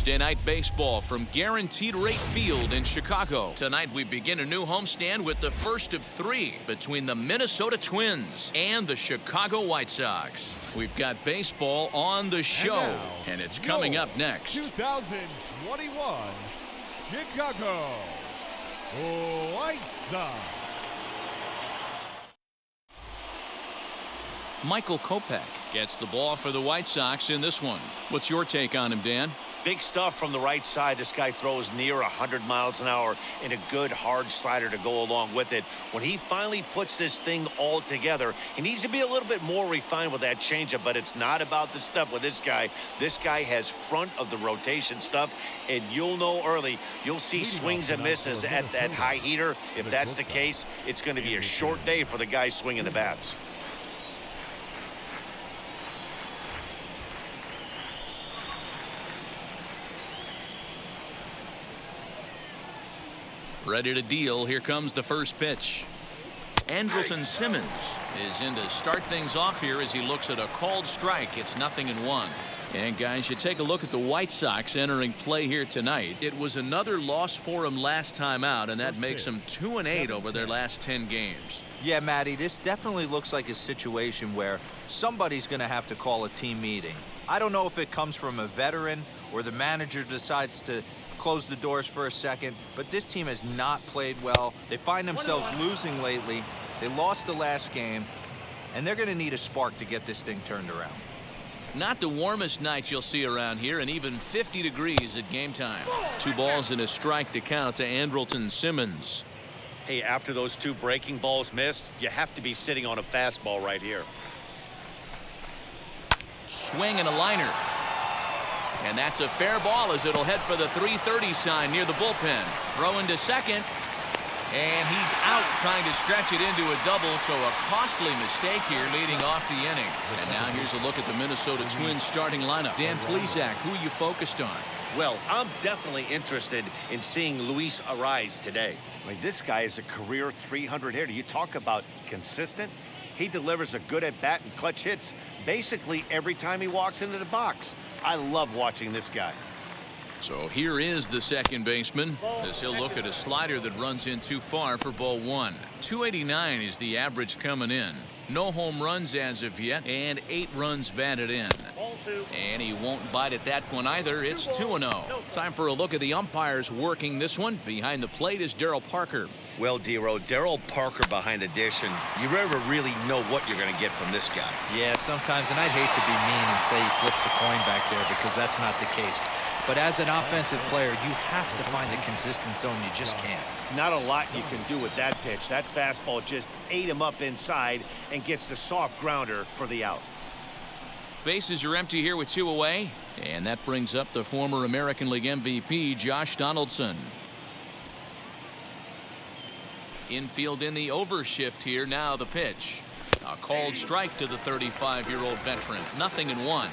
Thursday night baseball from Guaranteed Rate Field in Chicago. Tonight we begin a new homestand with the first of three between the Minnesota Twins and the Chicago White Sox. We've got baseball on the show, and it's coming up next. 2021 Chicago White Sox. Michael Kopech gets the ball for the White Sox in this one. What's your take on him, Dan? Big stuff from the right side. This guy throws near 100 miles an hour and a good hard slider to go along with it. When he finally puts this thing all together, he needs to be a little bit more refined with that changeup, but it's not about the stuff with this guy. This guy has front of the rotation stuff, and you'll know early. You'll see swings and misses at that high heater. If that's the case, it's going to be a short day for the guy swinging the bats. Ready to deal. Here comes the first pitch. Andrelton Simmons is in to start things off here as he looks at a called strike. It's 0-1. And guys, you take a look at the White Sox entering play here tonight. It was another loss for them last time out, and that makes them 2-8 over their last 10 games. Yeah, Matty, this definitely looks like a situation where somebody's going to have to call a team meeting. I don't know if it comes from a veteran or the manager decides to close the doors for a second, but this team has not played well. They find themselves losing lately. They lost the last game, and they're going to need a spark to get this thing turned around. Not the warmest night you'll see around here, and even 50 degrees at game time. 2 balls and a strike to count to Andrelton Simmons. Hey, after those 2 breaking balls missed, you have to be sitting on a fastball right here. Swing and a liner. And that's a fair ball as it'll head for the 330 sign near the bullpen. Throw into second. And he's out trying to stretch it into a double, so a costly mistake here leading off the inning. And now here's a look at the Minnesota Twins starting lineup. Dan Plesac, who are you focused on? Well, I'm definitely interested in seeing Luis Ariz today. I mean, this guy is a career 300 hitter. You talk about consistent. He delivers a good at-bat and clutch hits basically every time he walks into the box. I love watching this guy. So here is the second baseman as he'll look at a slider that runs in too far for ball 1. 289 is the average coming in. No home runs as of yet, and 8 runs batted in. And he won't bite at that one either. It's 2-0. Time for a look at the umpires working this one. Behind the plate is Darryl Parker. Well, D-Row, Darryl Parker behind the dish, and you never really know what you're going to get from this guy. Yeah, sometimes, and I'd hate to be mean and say he flips a coin back there because that's not the case. But as an offensive player, you have to find a consistent zone. You just can't. Not a lot you can do with that pitch. That fastball just ate him up inside and gets the soft grounder for the out. Bases are empty here with 2 away. And that brings up the former American League MVP, Josh Donaldson. Infield in the overshift here. Now the pitch. A called strike to the 35-year-old veteran. 0-1.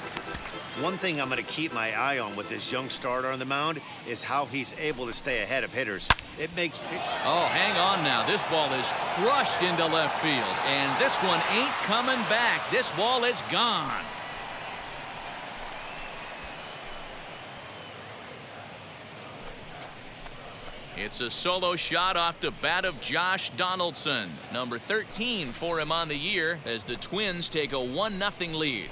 One thing I'm going to keep my eye on with this young starter on the mound is how he's able to stay ahead of hitters. It makes... Oh, hang on now. This ball is crushed into left field. And this one ain't coming back. This ball is gone. It's a solo shot off the bat of Josh Donaldson. Number 13 for him on the year as the Twins take a 1-0 lead.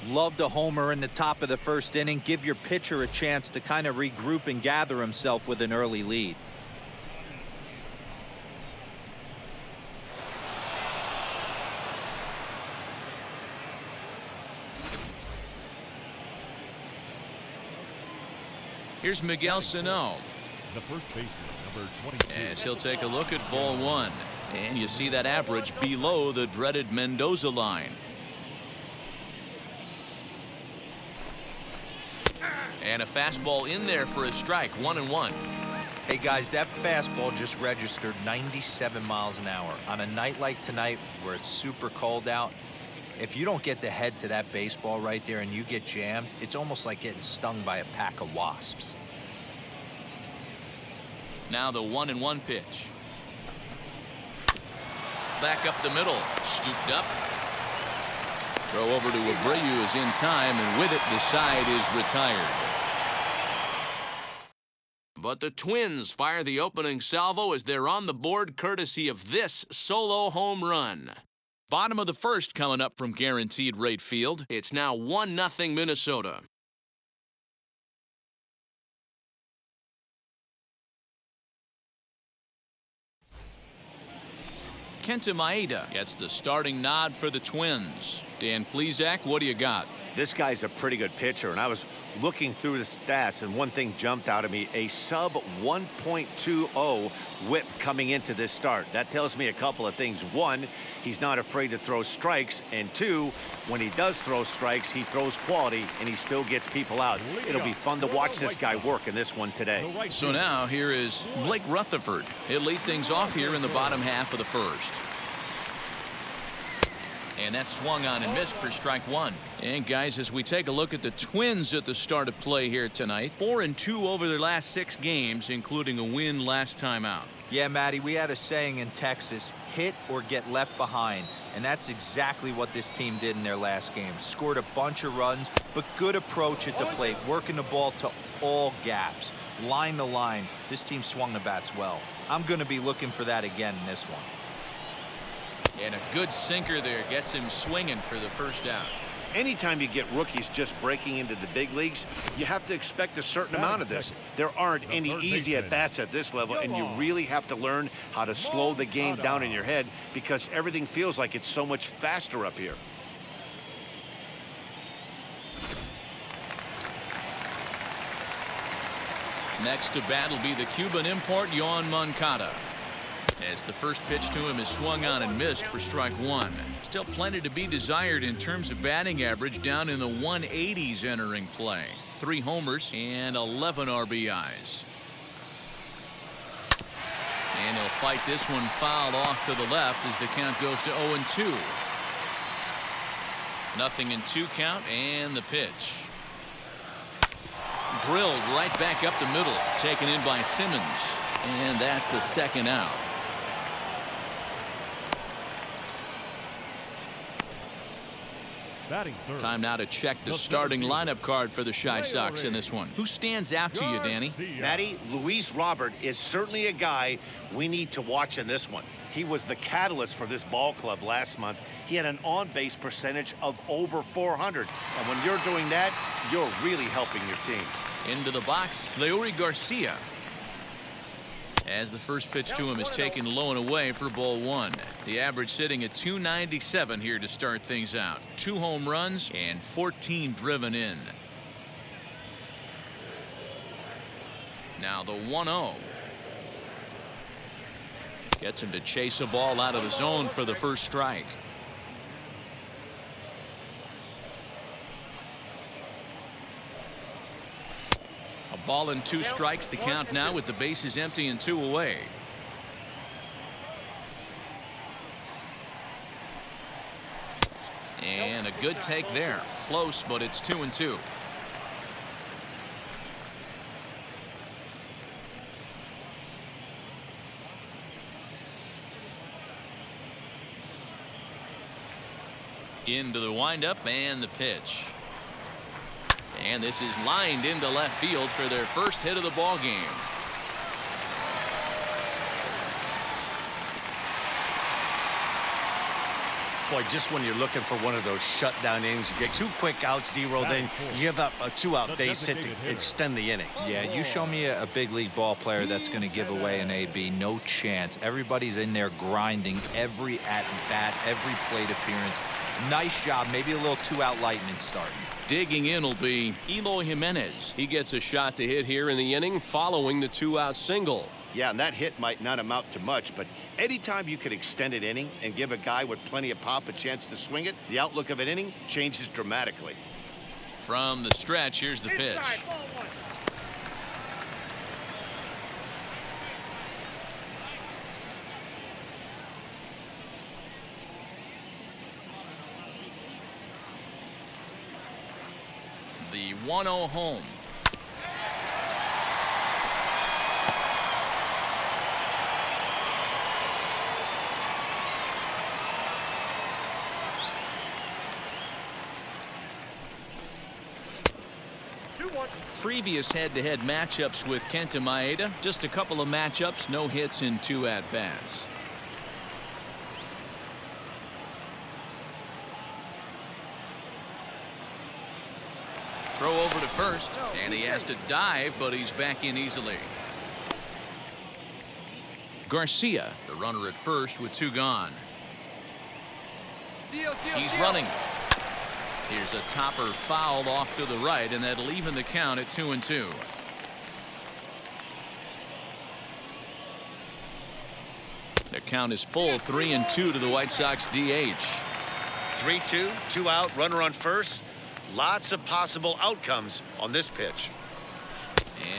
Love the homer in the top of the first inning. Give your pitcher a chance to kind of regroup and gather himself with an early lead. Here's Miguel Sano. The first baseman, number 22. As he'll take a look at ball 1. And you see that average below the dreaded Mendoza line. And a fastball in there for a strike. 1-1. Hey guys, that fastball just registered 97 miles an hour. On a night like tonight where it's super cold out, if you don't get to head to that baseball right there and you get jammed, it's almost like getting stung by a pack of wasps. Now the 1-1 pitch. back up the middle. Scooped up. Throw over to Abreu is in time, and with it, the side is retired. But the Twins fire the opening salvo as they're on the board courtesy of this solo home run. Bottom of the first coming up from Guaranteed Rate Field. It's now 1-0 Minnesota. Kenta Maeda gets the starting nod for the Twins. Dan Plesac, what do you got? This guy's a pretty good pitcher, and I was looking through the stats, and one thing jumped out at me, a sub 1.20 whip coming into this start. That tells me a couple of things. One, he's not afraid to throw strikes, and two, when he does throw strikes, he throws quality, and he still gets people out. It'll be fun to watch this guy work in this one today. So now here is Blake Rutherford. He'll lead things off here in the bottom half of the first. And that swung on and missed for strike one. And guys, as we take a look at the Twins at the start of play here tonight, 4-2 over their last 6 games, including a win last time out. Yeah, Matty, we had a saying in Texas, hit or get left behind. And that's exactly what this team did in their last game. Scored a bunch of runs, but good approach at the plate, working the ball to all gaps, line to line. This team swung the bats well. I'm going to be looking for that again in this one. And a good sinker there gets him swinging for the first out. Anytime you get rookies just breaking into the big leagues, you have to expect a certain amount of this. There aren't any easy at-bats at this level, and you really have to learn how to slow the game down in your head because everything feels like it's so much faster up here. Next to bat will be the Cuban import, Yoan Moncada. As the first pitch to him is swung on and missed for strike one. Still plenty to be desired in terms of batting average, down in the 180s entering play. 3 homers and 11 RBIs. And he'll fight this one fouled off to the left as the count goes to 0-2. 0-2 count, and the pitch. Drilled right back up the middle, taken in by Simmons. And that's the second out. Time now to check the starting lineup card for the Chi Sox in this one. Who stands out to you, Danny? Matty, Luis Robert is certainly a guy we need to watch in this one. He was the catalyst for this ball club last month. He had an on-base percentage of over 400. And when you're doing that, you're really helping your team. Into the box, Leury Garcia. As the first pitch to him is taken low and away for ball one. The average sitting at 297 here to start things out. 2 home runs and 14 driven in. Now the 1-0. Gets him to chase a ball out of the zone for the first strike. A ball and 2 strikes, the count now with the bases empty and 2 away. And a good take there. Close, but it's 2-2. Into the windup and the pitch. And this is lined into left field for their first hit of the ball game. Boy, just when you're looking for one of those shutdown innings, you get 2 quick outs, D-roll, then you give up a 2-out base hit to extend the inning. Yeah, you show me a big league ball player that's going to give away an AB. No chance. Everybody's in there grinding every at-bat, every plate appearance. Nice job. Maybe a little 2-out lightning starting. Digging in will be Eloy Jimenez. He gets a shot to hit here in the inning following the 2-out single. Yeah, and that hit might not amount to much, but anytime you can extend an inning and give a guy with plenty of pop a chance to swing it, the outlook of an inning changes dramatically. From the stretch, here's the pitch. The 1-0 home. Previous head-to-head matchups with Kenta Maeda, just a couple of matchups, no hits in 2 at-bats. Throw over to first, and he has to dive, but he's back in easily. Garcia, the runner at first with 2 gone. He's running. Here's a topper fouled off to the right, and that'll even the count at 2-2. The count is full, 3-2 to the White Sox DH. 3-2, 2 out, runner on first. Lots of possible outcomes on this pitch.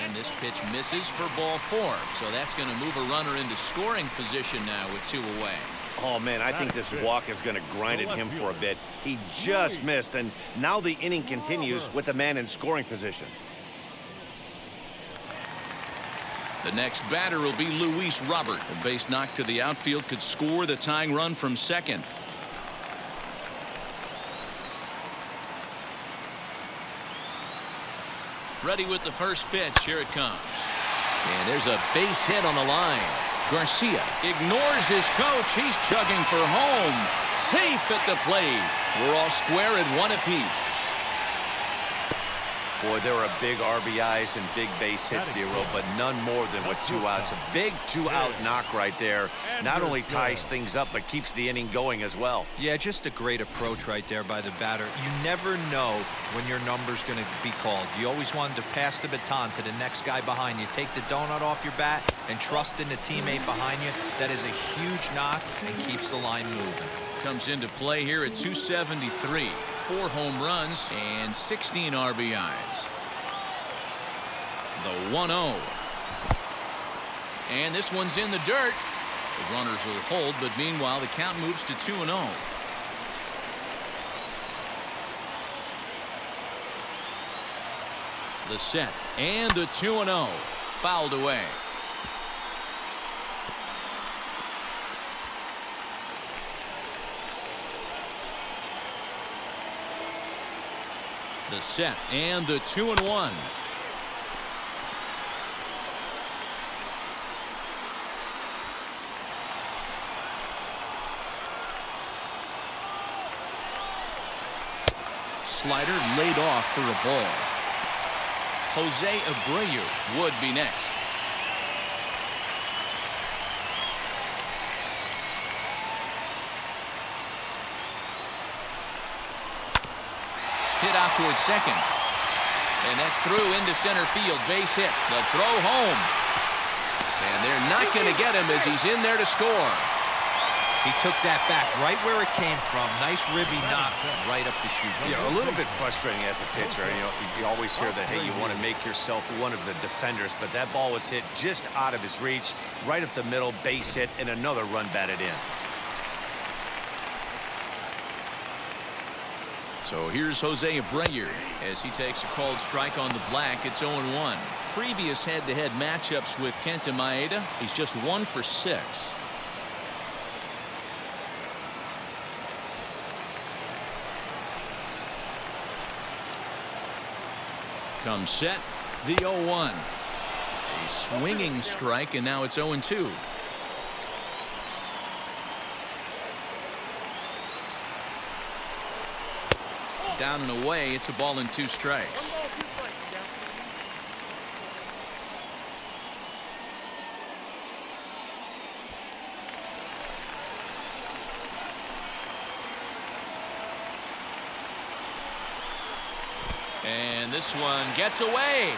And this pitch misses for ball 4. So that's going to move a runner into scoring position now with 2 away. Oh, man, I think this walk is going to grind at him for a bit. He just missed, and now the inning continues with the man in scoring position. The next batter will be Luis Robert. A base knock to the outfield could score the tying run from second. Ready with the first pitch. Here it comes. And there's a base hit on the line. Garcia ignores his coach. He's chugging for home. Safe at the plate. We're all square at 1 apiece. Boy, there are big RBIs and big base hits, Dero, but none more than with 2 outs. A big 2-out knock right there. Not only ties things up, but keeps the inning going as well. Yeah, just a great approach right there by the batter. You never know when your number's going to be called. You always want to pass the baton to the next guy behind you. Take the donut off your bat and trust in the teammate behind you. That is a huge knock and keeps the line moving. Comes into play here at 273. 4 home runs and 16 RBIs. The 1-0. And this one's in the dirt. The runners will hold, but meanwhile the count moves to 2-0. The set and the 2-0. Fouled away. The set and the 2-1. Slider laid off for a ball. Jose Abreu would be next. Hit out towards second. And that's through into center field. Base hit. The throw home. And they're not going to get him as he's in there to score. He took that back right where it came from. Nice ribby knock right up the chute. You know, a little bit frustrating as a pitcher. You know, you always hear that, hey, you want to make yourself one of the defenders, but that ball was hit just out of his reach, right up the middle, base hit, and another run batted in. So here's Jose Abreu as he takes a called strike on the black. It's 0-1. Previous head-to-head matchups with Kenta Maeda, he's just 1 for 6. Comes set, the 0-1. A swinging strike, and now it's 0-2. Down and away, it's a ball and 2 strikes. And this one gets away.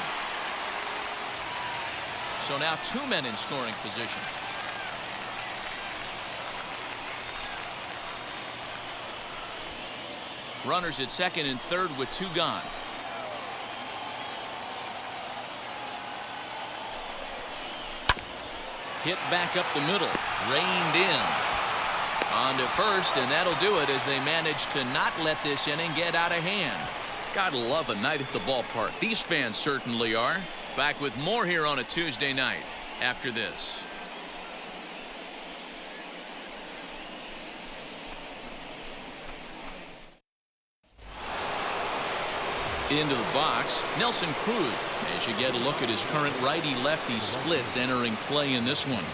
So now 2 men in scoring position. Runners at second and third with 2 gone. Hit back up the middle. Reined in. On to first, and that'll do it as they manage to not let this inning get out of hand. Gotta love a night at the ballpark. These fans certainly are. Back with more here on a Tuesday night after this. Into the box, Nelson Cruz, as you get a look at his current righty-lefty splits entering play in this one.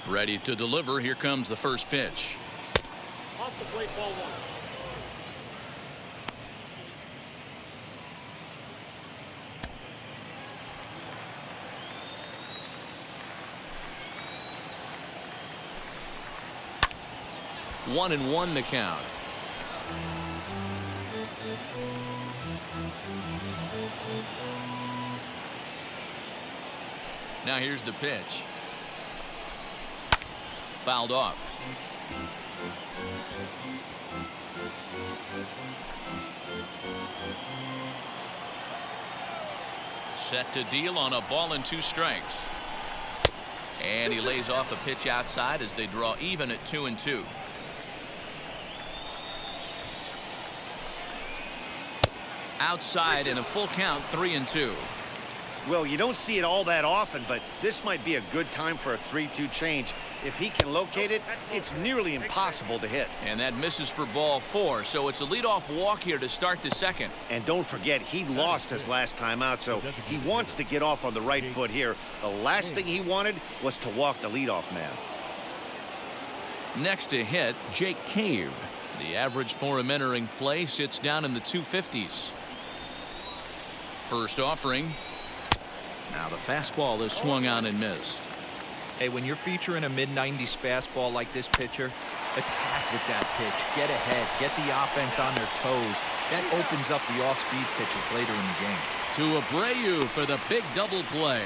Ready to deliver. Here comes the first pitch. Off the plate, ball one. One and one to count. Now here's the pitch. Fouled off. Set to deal on a ball and 2 strikes. And he lays off a pitch outside as they draw even at 2-2. Outside in a full count, 3-2. Well, you don't see it all that often, but this might be a good time for a 3-2 change. If he can locate it, it's nearly impossible to hit. And that misses for ball 4, so it's a leadoff walk here to start the second. And don't forget, he lost his last time out, so he wants to get off on the right foot here. The last thing he wanted was to walk the leadoff man. Next to hit, Jake Cave. The average for him entering play sits down in the 250s. First offering. Now the fastball is swung on and missed. Hey, when you're featuring a mid-90s fastball like this pitcher, attack with that pitch. Get ahead. Get the offense on their toes. That opens up the off-speed pitches later in the game. To Abreu for the big double play.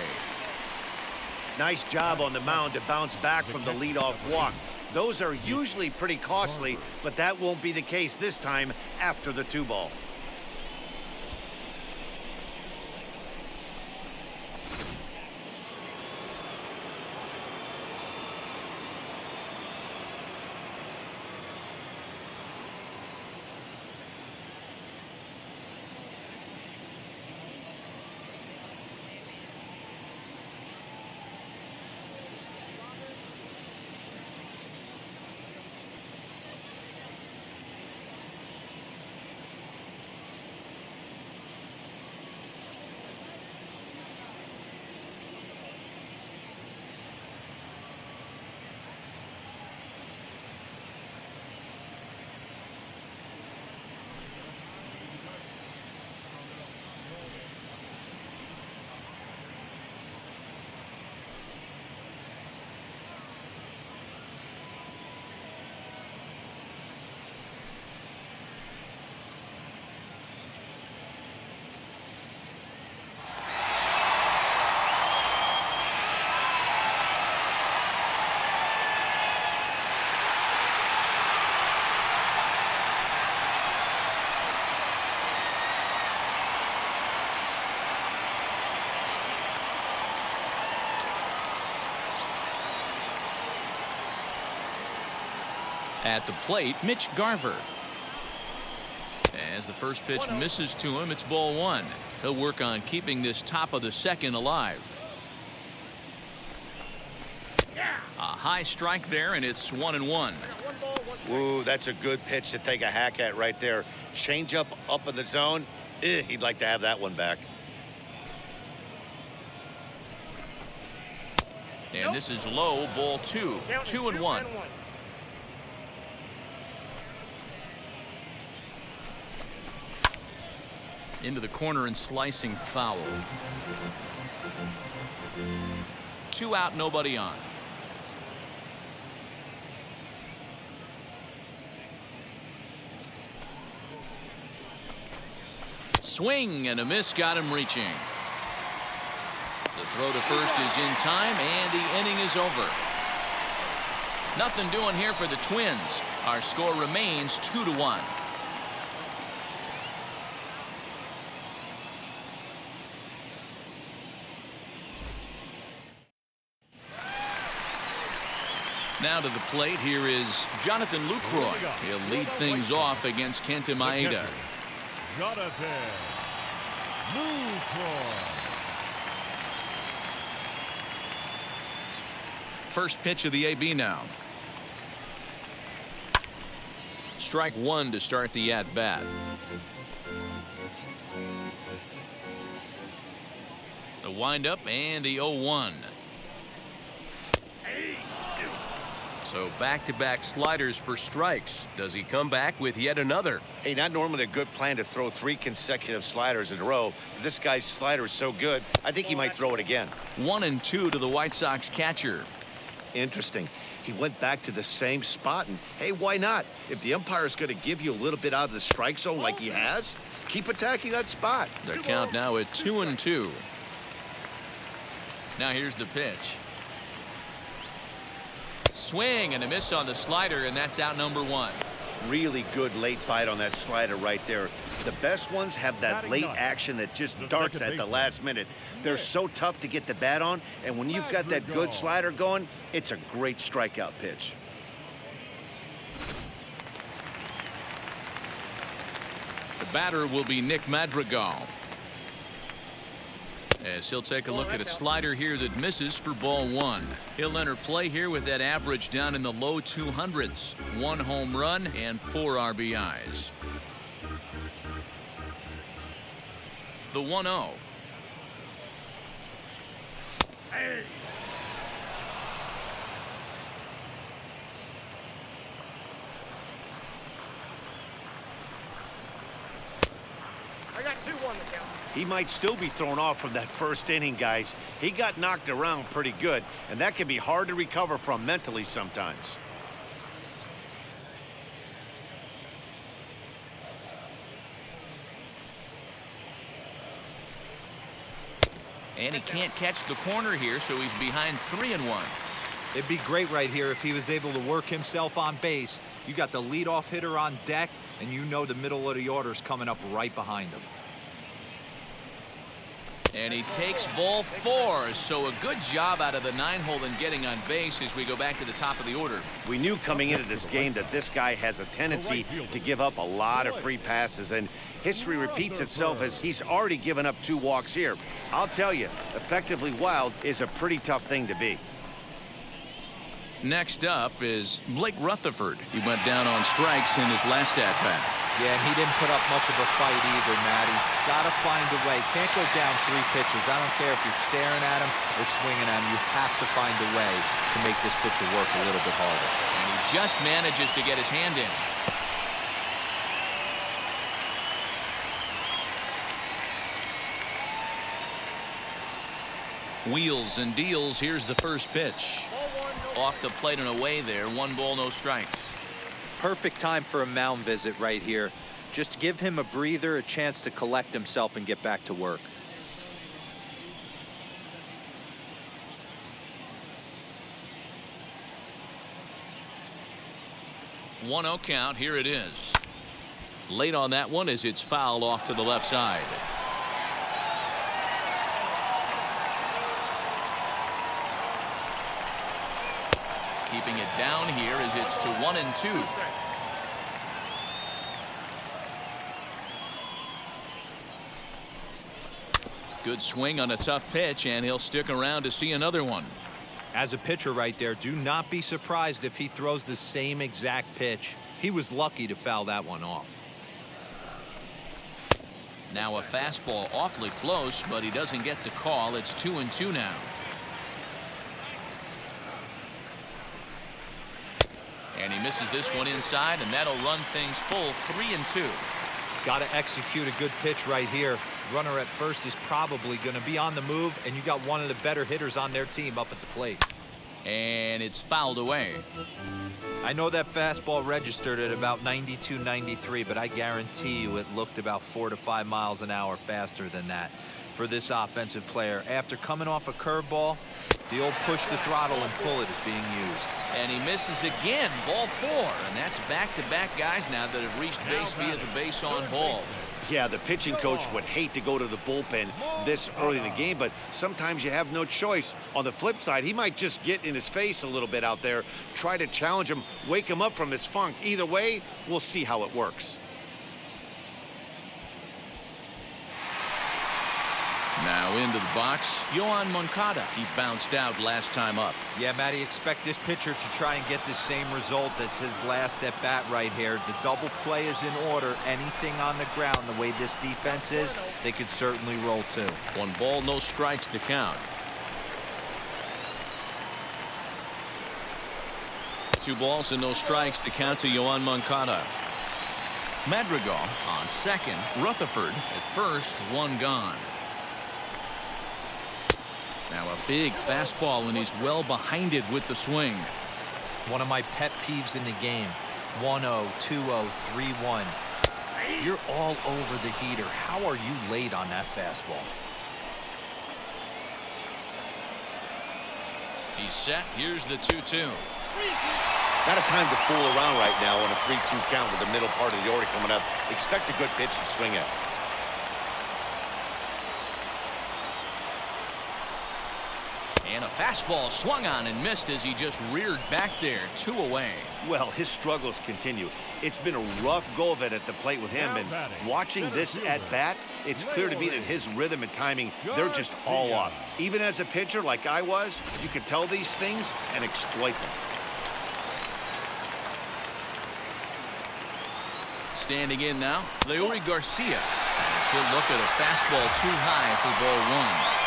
Nice job on the mound to bounce back from the leadoff walk. Those are usually pretty costly, but that won't be the case this time after the 2-ball. At the plate, Mitch Garver. As the first pitch misses to him, it's ball 1. He'll work on keeping this top of the second alive. A high strike there, and it's 1-1. Ooh, that's a good pitch to take a hack at right there. Change up in the zone. He'd like to have that one back. And this is low, ball 2. 2-1. Into the corner and slicing foul. 2 out, nobody on. Swing and a miss, got him reaching. The throw to first is in time, and the inning is over. Nothing doing here for the Twins. Our score remains 2-1. Now to the plate, here is Jonathan Lucroy. He'll lead things off against Kenta Maeda. Jonathan Lucroy. First pitch of the AB now. Strike 1 to start the at-bat. The windup and the 0-1. So back-to-back sliders for strikes. Does he come back with yet another? Hey, not normally a good plan to throw 3 consecutive sliders in a row, but this guy's slider is so good, I think he might throw it again. 1-2 to the White Sox catcher. Interesting. He went back to the same spot, and hey, why not? If the umpire is going to give you a little bit out of the strike zone like he has, keep attacking that spot. The count now at 2-2. Now here's the pitch. Swing and a miss on the slider, and that's out number 1. Really good late bite on that slider right there. The best ones have that late action that just darts at the last minute. They're so tough to get the bat on, and when you've got that good slider going, it's a great strikeout pitch. The batter will be Nick Madrigal, as he'll take a look at a slider here that misses for ball 1. He'll enter play here with that average down in the low 200s. 1 home run and 4 RBIs. The 1-0. I got 2-1 to count. He might still be thrown off from that first inning, guys. He got knocked around pretty good, and that can be hard to recover from mentally sometimes. And he can't catch the corner here, so he's behind 3-1. It'd be great right here if he was able to work himself on base. You got the leadoff hitter on deck, and you know the middle of the order's coming up right behind him. And he takes ball 4, so a good job out of the 9-hole in getting on base as we go back to the top of the order. We knew coming into this game that this guy has a tendency to give up a lot of free passes, and history repeats itself as he's already given up 2 walks here. I'll tell you, effectively wild is a pretty tough thing to be. Next up is Blake Rutherford. He went down on strikes in his last at-bat. Yeah, and he didn't put up much of a fight either, Matty. Gotta find a way. Can't go down 3 pitches. I don't care if you're staring at him or swinging at him. You have to find a way to make this pitcher work a little bit harder. And he just manages to get his hand in. Wheels and deals. Here's the first pitch. Off the plate and away there. 1 ball, no strikes. Perfect time for a mound visit right here. Just give him a breather, a chance to collect himself and get back to work. One 0 count. Here it is. Late on that one as it's fouled off to the left side. Keeping it down here as it's to 1-2. Good swing on a tough pitch, and he'll stick around to see another one. As a pitcher right there, do not be surprised if he throws the same exact pitch. He was lucky to foul that one off. Now a fastball awfully close, but he doesn't get the call. It's 2-2 now. And he misses this one inside, and that'll run things full 3-2. Got to execute a good pitch right here. Runner at first is probably going to be on the move, and you got one of the better hitters on their team up at the plate. And it's fouled away. I know that fastball registered at about 92, 93, but I guarantee you it looked about 4 to 5 miles an hour faster than that for this offensive player. After coming off a curveball, the old push the throttle and pull it is being used. And he misses again, ball 4. And that's back-to-back guys now that have reached base via the base on balls. Yeah, the pitching coach would hate to go to the bullpen this early in the game, but sometimes you have no choice. On the flip side, he might just get in his face a little bit out there, try to challenge him, wake him up from his funk. Either way, we'll see how it works. Now into the box, Yoan Moncada. He bounced out last time up. Yeah, Matty, expect this pitcher to try and get the same result as his last at bat right here. The double play is in order. Anything on the ground, the way this defense is, they could certainly roll too. 1 ball, no strikes the count. 2 balls and no strikes the count to Yoan Moncada. Madrigal on second. Rutherford at first, 1 gone. Now a big fastball, and he's well behind it with the swing. One of my pet peeves in the game. 1-0, 2-0, 3-1. You're all over the heater. How are you late on that fastball? He's set. Here's the 2-2. Not a time to fool around right now on a 3-2 count with the middle part of the order coming up. Expect a good pitch to swing at. And a fastball swung on and missed as he just reared back there. 2 away. Well, his struggles continue. It's been a rough go of it at the plate with him, and watching this at bat, it's clear to me that his rhythm and timing, they're just all off. Even as a pitcher like I was, you could tell these things and exploit them. Standing in now, Leury Garcia. As he'll look at a fastball too high for ball 1.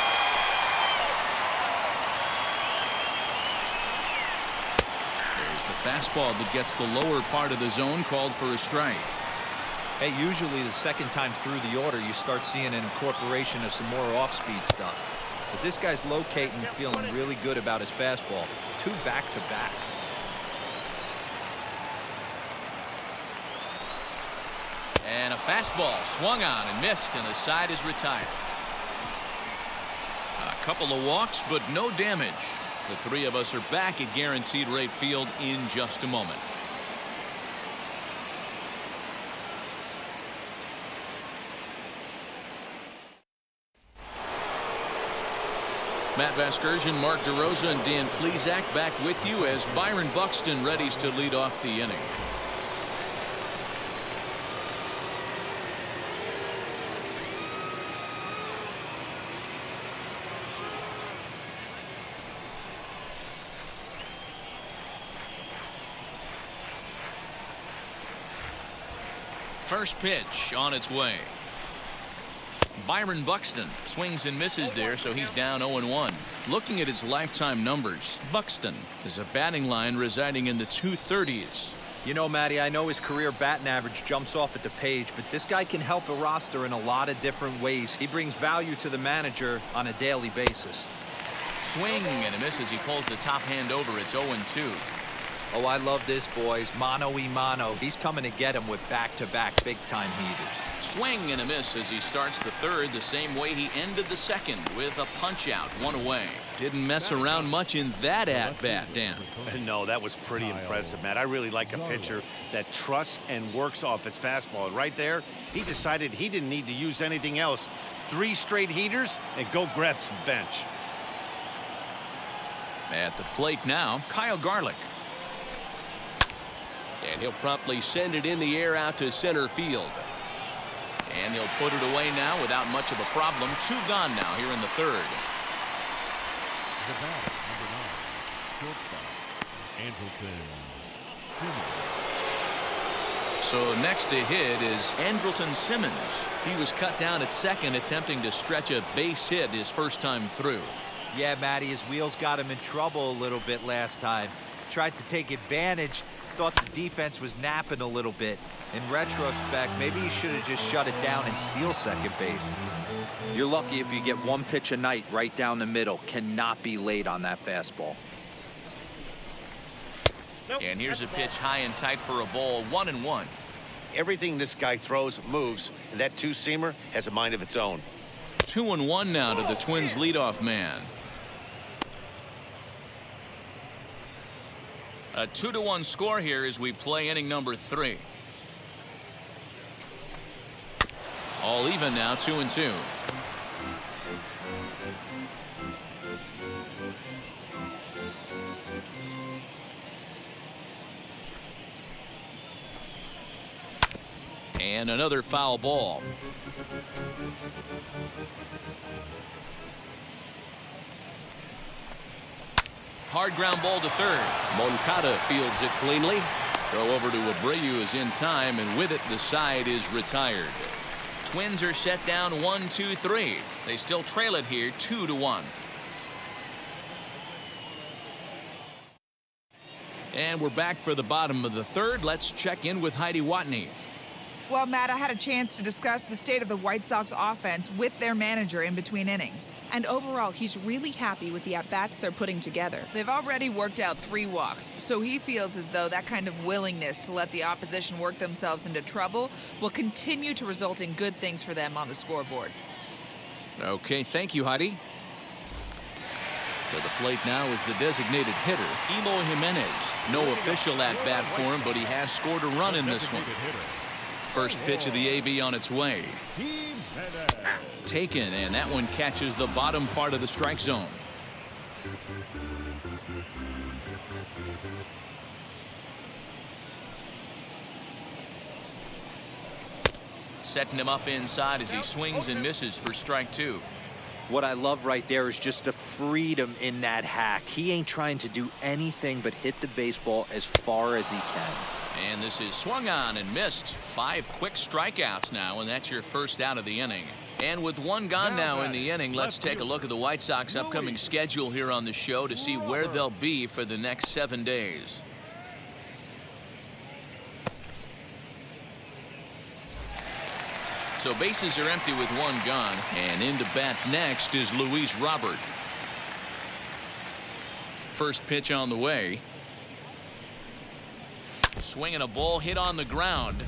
Fastball that gets the lower part of the zone, called for a strike. Hey, usually the second time through the order, you start seeing an incorporation of some more off-speed stuff. But this guy's locating, feeling really good about his fastball. 2 back-to-back. And a fastball swung on and missed, and the side is retired. A couple of walks, but no damage. The 3 of us are back at Guaranteed Rate Field in just a moment. Matt Vasgersian, Mark DeRosa, and Dan Plesac back with you as Byron Buxton readies to lead off the inning. First pitch on its way. Byron Buxton swings and misses there, so he's down 0-1. Looking at his lifetime numbers, Buxton is a batting line residing in the 230s. You know, Matty, I know his career batting average jumps off at the page, but this guy can help a roster in a lot of different ways. He brings value to the manager on a daily basis. Swing and a miss as he pulls the top hand over. It's 0-2. Oh, I love this, boys. Mano-y-mano. He's coming to get him with back-to-back big-time heaters. Swing and a miss as he starts the 3rd the same way he ended the 2nd with a punch-out, 1 away. Didn't mess around much in that at-bat, Dan. No, that was pretty impressive, Matt. I really like a pitcher that trusts and works off his fastball. And right there, he decided he didn't need to use anything else. 3 straight heaters and go grab some bench. At the plate now, Kyle Garlick. And he'll promptly send it in the air out to center field. And he'll put it away now without much of a problem. 2 gone now here in the 3rd. The batter, number 9, shortstop, Andrelton Simmons. So next to hit is Andrelton Simmons. He was cut down at 2nd, attempting to stretch a base hit his first time through. Yeah, Matty, his wheels got him in trouble a little bit last time. Tried to take advantage thought the defense was napping a little bit. In retrospect, maybe you should have just shut it down and steal second base. You're lucky if you get one pitch a night right down the middle. Cannot be late on that fastball. And here's a pitch high and tight for a ball, 1-1. Everything this guy throws moves, and that two-seamer has a mind of its own. 2-1 now to the Twins leadoff man. A 2-1 score here as we play inning number 3. All even now, 2-2. And another foul ball. Hard ground ball to third. Moncada fields it cleanly. Throw over to Abreu is in time, and with it the side is retired. Twins are set down 1-2-3. They still trail it here 2-1. And we're back for the bottom of the third. Let's check in with Heidi Watney. Well, Matt, I had a chance to discuss the state of the White Sox offense with their manager in between innings. And overall, he's really happy with the at-bats they're putting together. They've already worked out 3 walks, so he feels as though that kind of willingness to let the opposition work themselves into trouble will continue to result in good things for them on the scoreboard. Okay, thank you, Heidi. To the plate now is the designated hitter, Eloy Jimenez. No official at-bat for him, but he has scored a run in this one. First pitch of the AB on its way. Taken, and that one catches the bottom part of the strike zone. Setting him up inside as he swings and misses for strike 2. What I love right there is just the freedom in that hack. He ain't trying to do anything but hit the baseball as far as he can. And this is swung on and missed. 5 quick strikeouts now, and that's your first out of the inning. And with one gone now in the inning, let's take a look at the White Sox upcoming schedule here on the show to see where they'll be for the next 7 days. So bases are empty with one gone, and in to bat next is Luis Robert. First pitch on the way. Swinging a ball hit on the ground.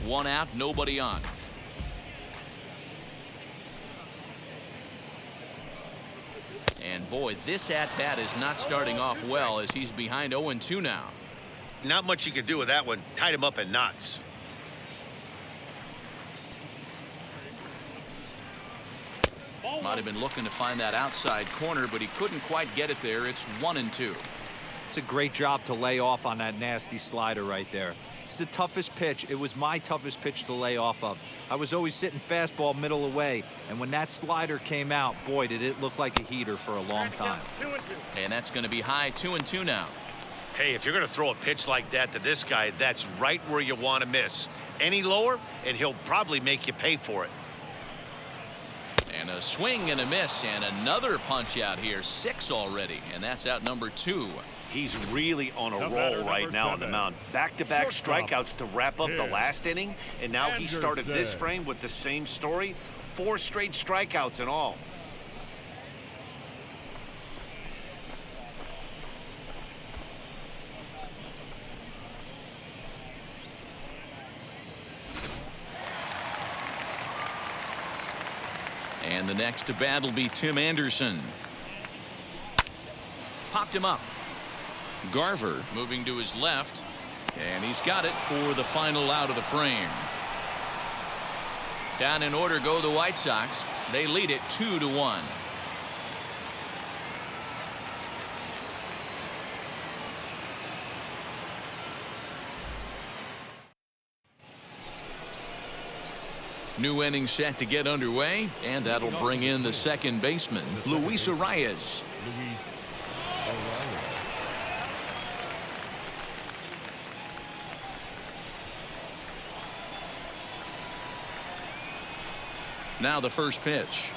1 out, nobody on. And boy, this at-bat is not starting off well as he's behind 0-2 now. Not much you could do with that one. Tied him up in knots. Might have been looking to find that outside corner, but he couldn't quite get it there. It's 1-2. It's a great job to lay off on that nasty slider right there. It's the toughest pitch. It was my toughest pitch to lay off of. I was always sitting fastball middle away, and when that slider came out, boy, did it look like a heater for a long time. And that's going to be high 2-2 now. Hey, if you're going to throw a pitch like that to this guy, that's right where you want to miss. Any lower, and he'll probably make you pay for it. And a swing and a miss, and another punch out here. 6 already, and that's out number 2. He's really on a roll right now on the mound. Back-to-back strikeouts to wrap up the last inning, and now he started this frame with the same story. 4 straight strikeouts in all. And the next to bat will be Tim Anderson. Popped him up. Garver moving to his left, and he's got it for the final out of the frame. Down in order go the White Sox. They lead it 2-1. New inning set to get underway, and that'll bring in the second baseman, Luis Arias. Now the first pitch.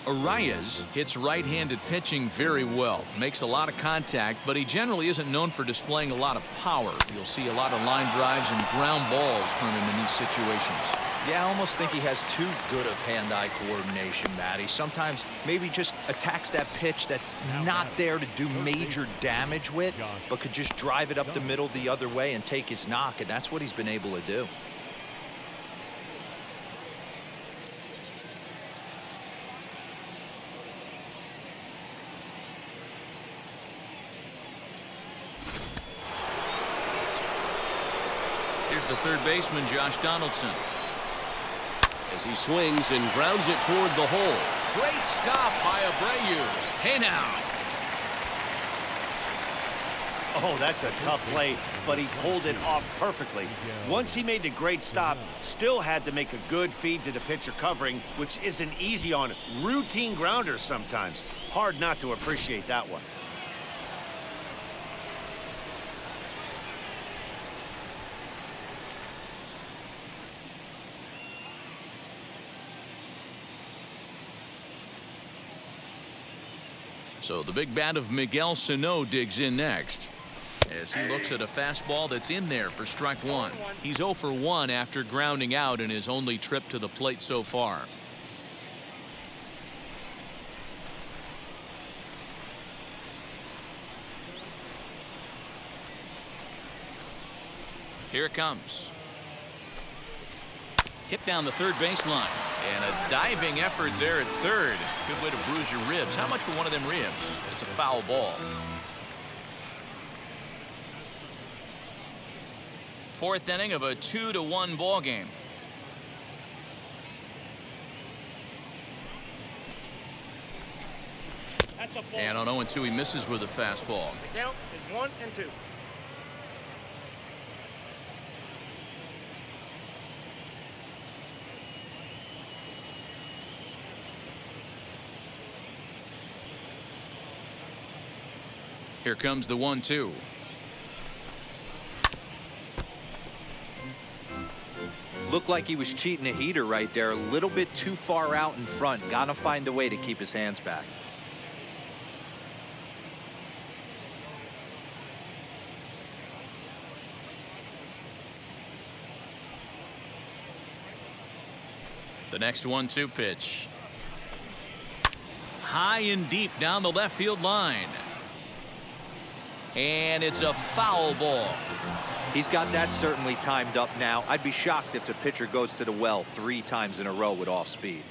Arias hits right-handed pitching very well. Makes a lot of contact, but he generally isn't known for displaying a lot of power. You'll see a lot of line drives and ground balls from him in these situations. Yeah, I almost think he has too good of hand-eye coordination, Matty. Sometimes maybe just attacks that pitch that's not there to do major damage with, but could just drive it up the middle the other way and take his knock, and that's what he's been able to do. Here's the third baseman, Josh Donaldson. As he swings and grounds it toward the hole. Great stop by Abreu. Hey now. Oh, that's a tough play, but he pulled it off perfectly. Once he made the great stop, still had to make a good feed to the pitcher covering, which isn't easy on routine grounders sometimes. Hard not to appreciate that one. So the big bat of Miguel Sano digs in next as he looks at a fastball that's in there for strike one. He's 0 for 1 after grounding out in his only trip to the plate so far. Here it comes. Hit down the third baseline. And a diving effort there at third. Good way to bruise your ribs. How much for one of them ribs? It's a foul ball. Fourth inning of a 2-1 ball game. That's a ball. And on 0-2, he misses with a fastball. The count is 1 and 2. Here comes the 1-2. Looked like he was cheating a heater right there. A little bit too far out in front. Gotta find a way to keep his hands back. The next 1-2 pitch. High and deep down the left field line. And it's a foul ball. He's got that certainly timed up now. I'd be shocked if the pitcher goes to the well 3 times in a row with off speed.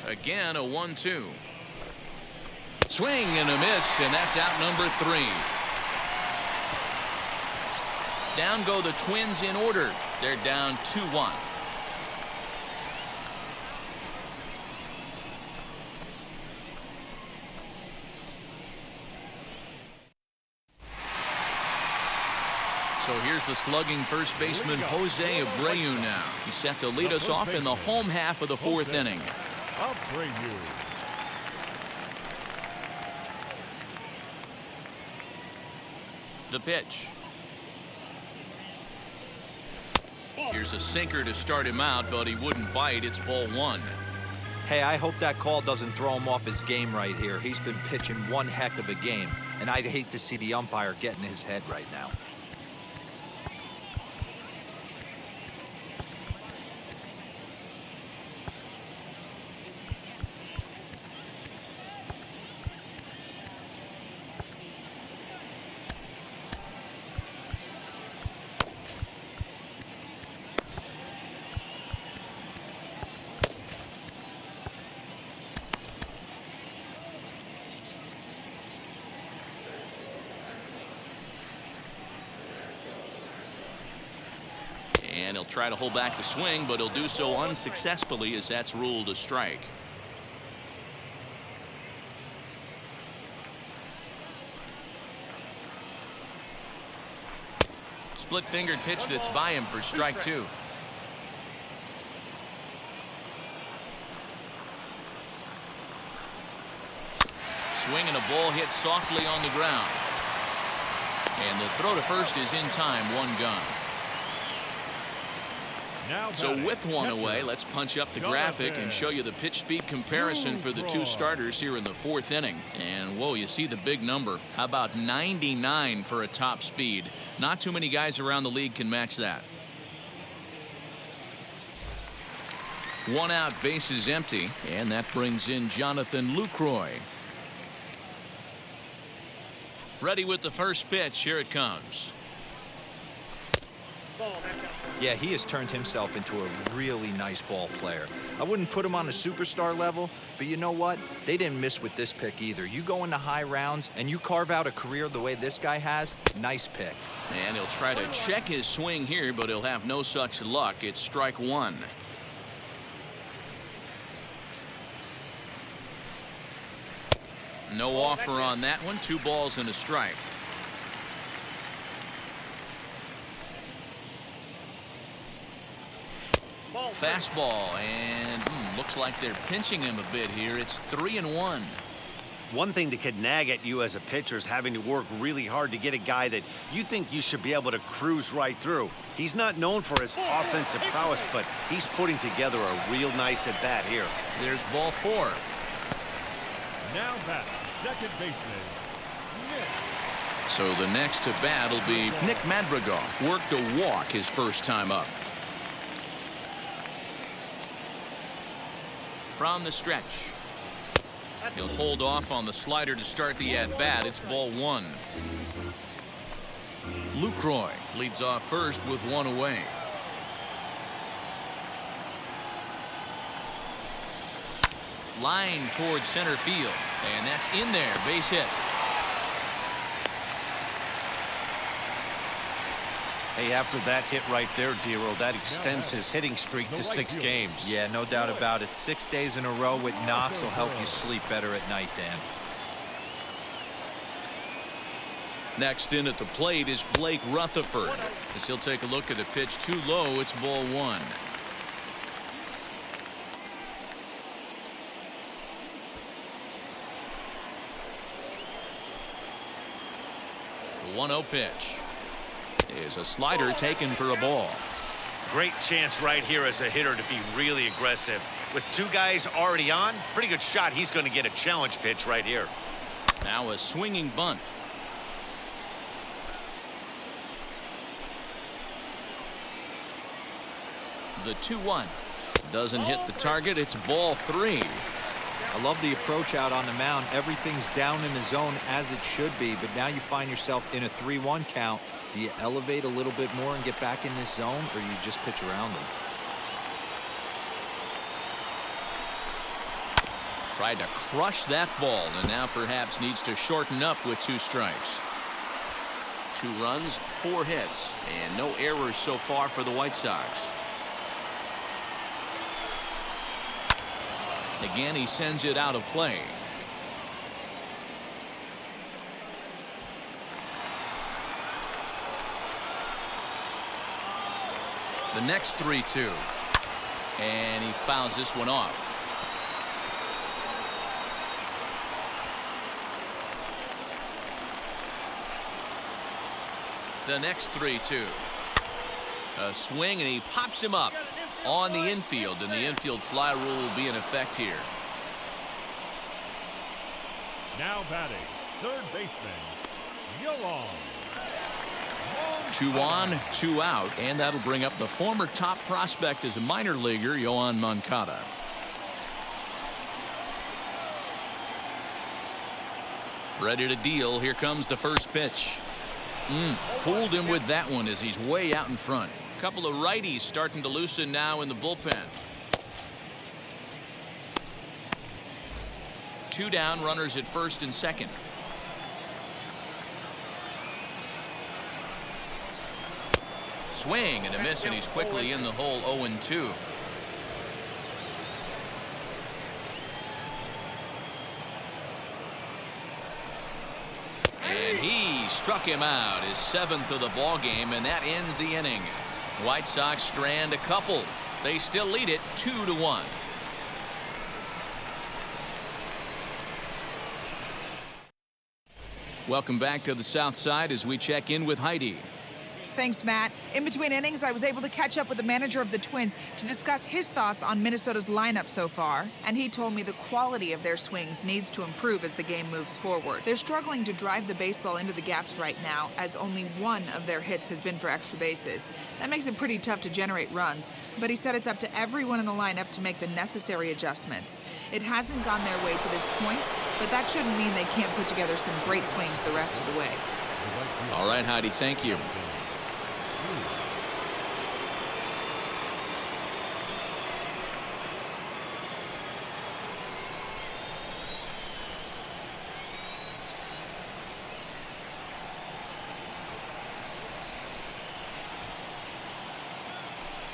Again, a 1-2. Swing and a miss, and that's out number 3. Down go the Twins in order. They're down 2-1. So here's the slugging first baseman Jose Abreu now. He's set to lead us off in the home half of the 4th inning. Abreu. The pitch. Here's a sinker to start him out, but he wouldn't bite. It's ball 1. Hey, I hope that call doesn't throw him off his game right here. He's been pitching one heck of a game, and I'd hate to see the umpire get in his head right now. And he'll try to hold back the swing, but he'll do so unsuccessfully as that's ruled a strike. Split-fingered pitch that's by him for strike 2. Swing and a ball hit softly on the ground. And the throw to first is in time, one gone. So with one away, let's punch up the graphic and show you the pitch speed comparison for the two starters here in the fourth inning. And whoa, you see the big number. How about 99 for a top speed? Not too many guys around the league can match that. One out, bases empty, and that brings in Jonathan Lucroy. Ready with the first pitch. Here it comes. Yeah, he has turned himself into a really nice ball player. I wouldn't put him on a superstar level, but you know what? They didn't miss with this pick either. You go into high rounds and you carve out a career the way this guy has, nice pick. And he'll try to check his swing here, but he'll have no such luck. It's strike one. No offer on that one. 2 balls and a strike. Fastball, and looks like they're pinching him a bit here. It's 3-1. One thing that could nag at you as a pitcher is having to work really hard to get a guy that you think you should be able to cruise right through. He's not known for his offensive prowess, but he's putting together a real nice at-bat here. There's ball 4. Now back, second baseman, Nick. So the next to bat will be Nick Madrigal. Worked a walk his first time up. From the stretch. He'll hold off on the slider to start the at-bat. It's ball 1. Lucroy leads off first with 1 away. Line towards center field, and that's in there. Base hit. Hey, after that hit right there, Dero, that extends his hitting streak to 6 games. Yeah, no doubt about it. 6 days in a row with knocks will help you sleep better at night, Dan. Next in at the plate is Blake Rutherford. As he'll take a look at a pitch too low, it's ball 1. The 1-0 pitch is a slider taken for a ball. Great chance right here as a hitter to be really aggressive. With 2 guys already on, pretty good shot. He's going to get a challenge pitch right here. Now a swinging bunt. The 2-1 doesn't hit the target. It's ball 3. I love the approach out on the mound. Everything's down in the zone as it should be, but now you find yourself in a 3-1 count. Do you elevate a little bit more and get back in this zone, or you just pitch around them? Tried to crush that ball, and now perhaps needs to shorten up with 2 strikes. 2 runs, 4 hits, and no errors so far for the White Sox. Again, he sends it out of play. The next 3-2. And he fouls this one off. The next 3-2. A swing, and he pops him up on the infield, and the infield fly rule will be in effect here. Now batting, third baseman, Yoan. 2 on, 2 out, and that'll bring up the former top prospect as a minor leaguer, Yoan Moncada. Ready to deal. Here comes the first pitch. Fooled him with that one as he's way out in front. Couple of righties starting to loosen now in the bullpen. 2 down, runners at first and second. Swing and a miss, and he's quickly in the hole. 0-2. And he struck him out, his 7th of the ball game, and that ends the inning. White Sox strand a couple. They still lead it 2-1. Welcome back to the South Side as we check in with Heidi. Thanks, Matt. In between innings, I was able to catch up with the manager of the Twins to discuss his thoughts on Minnesota's lineup so far. And he told me the quality of their swings needs to improve as the game moves forward. They're struggling to drive the baseball into the gaps right now, as only one of their hits has been for extra bases. That makes it pretty tough to generate runs, but he said it's up to everyone in the lineup to make the necessary adjustments. It hasn't gone their way to this point, but that shouldn't mean they can't put together some great swings the rest of the way. All right, Heidi, thank you.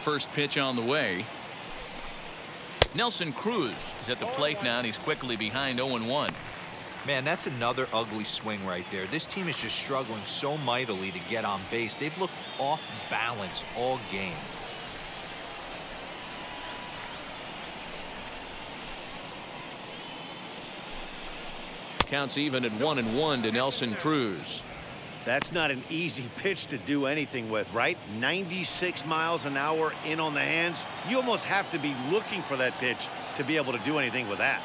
First pitch on the way. Nelson Cruz is at the plate now, and he's quickly behind 0-1. Man, that's another ugly swing right there. This team is just struggling so mightily to get on base. They've looked off balance all game. Counts even at 1-1 to Nelson Cruz. That's not an easy pitch to do anything with, right? 96 miles an hour in on the hands. You almost have to be looking for that pitch to be able to do anything with that.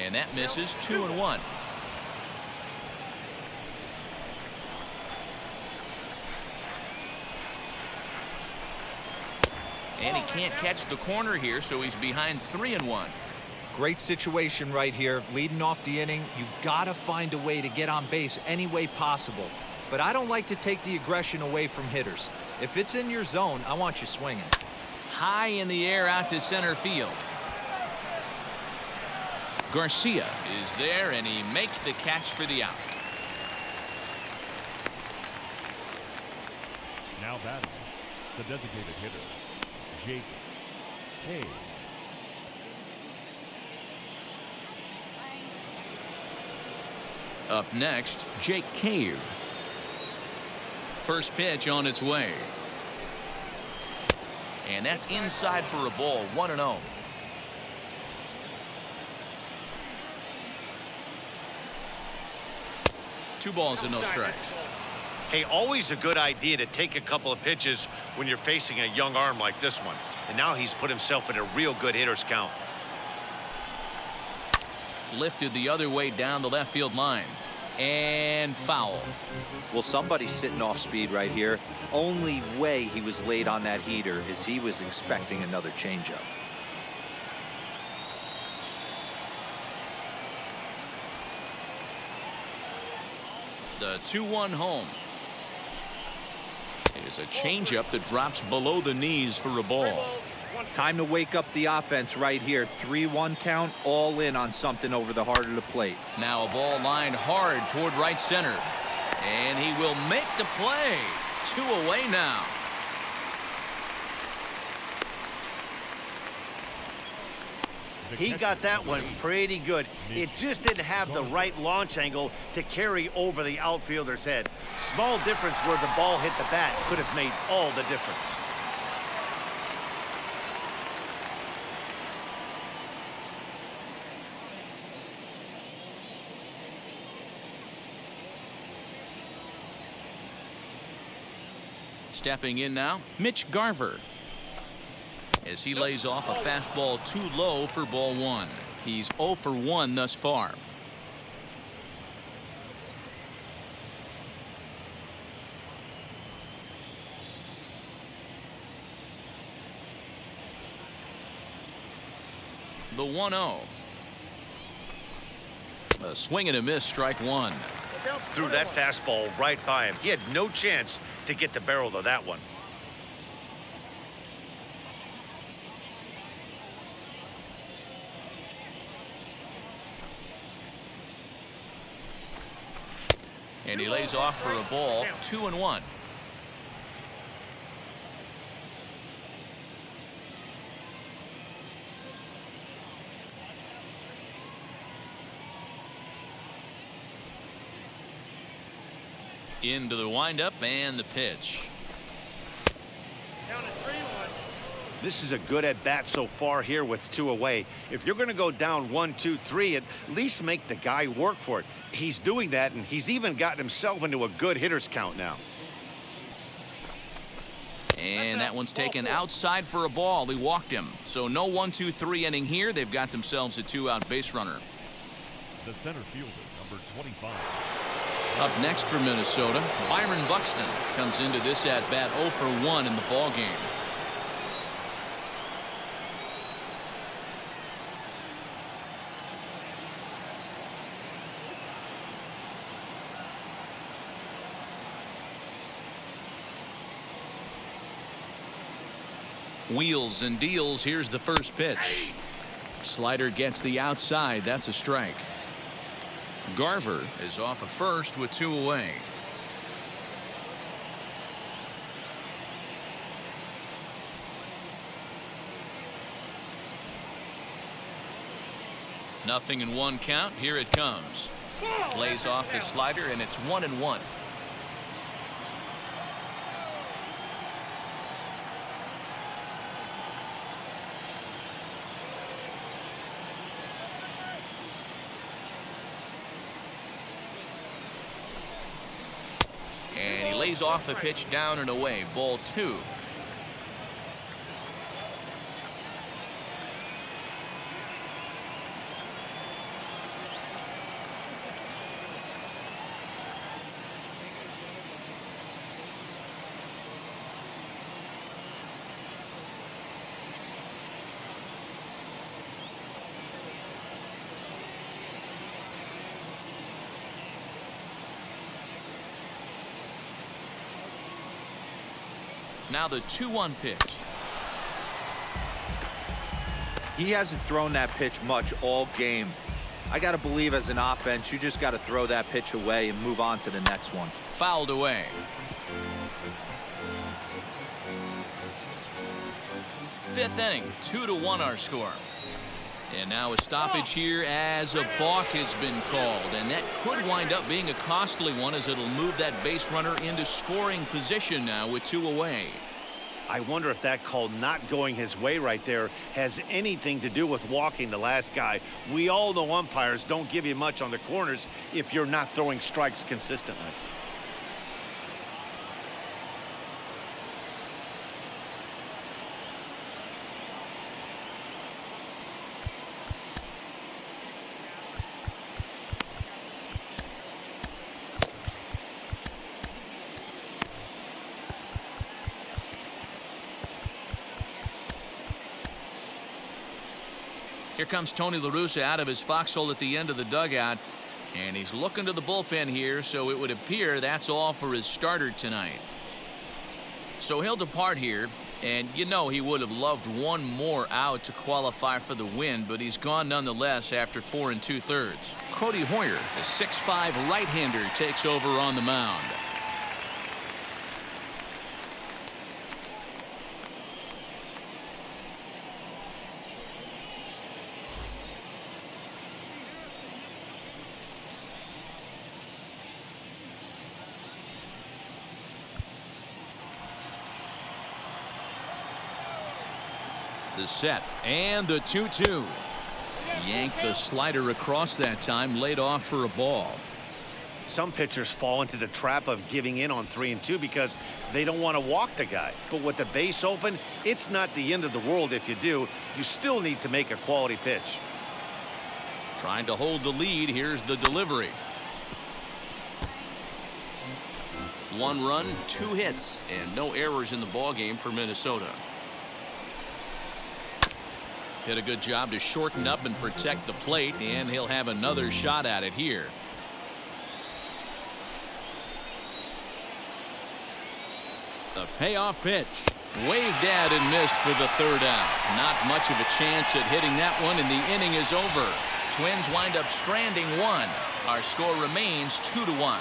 And that misses. 2-1. And he can't catch the corner here, so he's behind 3-1. Great situation right here. Leading off the inning, you gotta find a way to get on base any way possible. But I don't like to take the aggression away from hitters. If it's in your zone, I want you swinging. High in the air out to center field. Garcia is there, and he makes the catch for the out. Now batting, the designated hitter, Jake Hayes. Up next, Jake Cave. First pitch on its way. And that's inside for a ball. 1-0. Two balls and no strikes. Hey, always a good idea to take a couple of pitches when you're facing a young arm like this one. And now he's put himself in a real good hitter's count. Lifted the other way down the left field line. And foul. Well, somebody's sitting off speed right here. Only way he was late on that heater is he was expecting another changeup. The 2-1 home. It is a changeup that drops below the knees for a ball. Time to wake up the offense right here. 3-1 count, all in on something over the heart of the plate. Now a ball lined hard toward right center. And he will make the play. 2 away now. He got that one pretty good. It just didn't have the right launch angle to carry over the outfielder's head. Small difference where the ball hit the bat could have made all the difference. Stepping in now, Mitch Garver. As he lays off a fastball too low for ball 1. He's 0 for 1 thus far. The 1-0. A swing and a miss, strike 1. Threw that fastball right by him. He had no chance to get the barrel of that one. And he lays off for a ball. 2-1. Into the windup and the pitch. This is a good at-bat so far here with 2 away. If you're going to go down 1, 2, 3, at least make the guy work for it. He's doing that, and he's even gotten himself into a good hitter's count now. And that one's taken outside for a ball. He walked him. So no 1, 2, 3 inning here. They've got themselves a 2-out base runner. The center fielder, number 25. Up next for Minnesota, Byron Buxton comes into this at-bat 0 for 1 in the ballgame. Wheels and deals. Here's the first pitch. Slider gets the outside. That's a strike. Garver is off of first with 2 away. Nothing in 1 count. Here it comes. Lays off the slider, and it's 1-1. And he lays off the pitch down and away. Ball 2. Now the 2-1 pitch. He hasn't thrown that pitch much all game. I got to believe as an offense, you just got to throw that pitch away and move on to the next one. Fouled away. 5th inning, 2-1 our score. And now a stoppage here as a balk has been called, and that could wind up being a costly one as it'll move that base runner into scoring position now with 2 away. I wonder if that call not going his way right there has anything to do with walking the last guy. We all know umpires don't give you much on the corners if you're not throwing strikes consistently. Here comes Tony La Russa out of his foxhole at the end of the dugout, and he's looking to the bullpen here, so it would appear that's all for his starter tonight. So he'll depart here, and you know he would have loved one more out to qualify for the win, but he's gone nonetheless after 4 2/3. Cody Hoyer, the 6'5" right-hander, takes over on the mound. The set and the 2-2. Yanked the slider across that time, laid off for a ball. Some pitchers fall into the trap of giving in on 3 and 2 because they don't want to walk the guy. But with the base open, it's not the end of the world if you do. You still need to make a quality pitch. Trying to hold the lead. Here's the delivery. 1 run, 2 hits, and no errors in the ballgame for Minnesota. Did a good job to shorten up and protect the plate, and he'll have another shot at it here. The payoff pitch. Waved at and missed for the 3rd out. Not much of a chance at hitting that one, and the inning is over. Twins wind up stranding 1. Our score remains 2-1.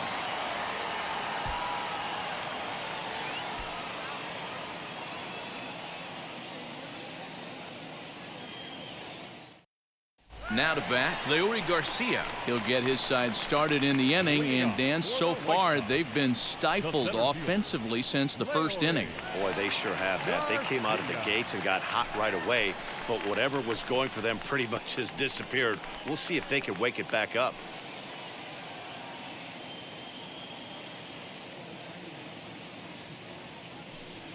Now to bat, Leury Garcia. He'll get his side started in the inning, and Dan, so far they've been stifled offensively since the first inning. Boy, they sure have that. They came out of the gates and got hot right away, but whatever was going for them pretty much has disappeared. We'll see if they can wake it back up.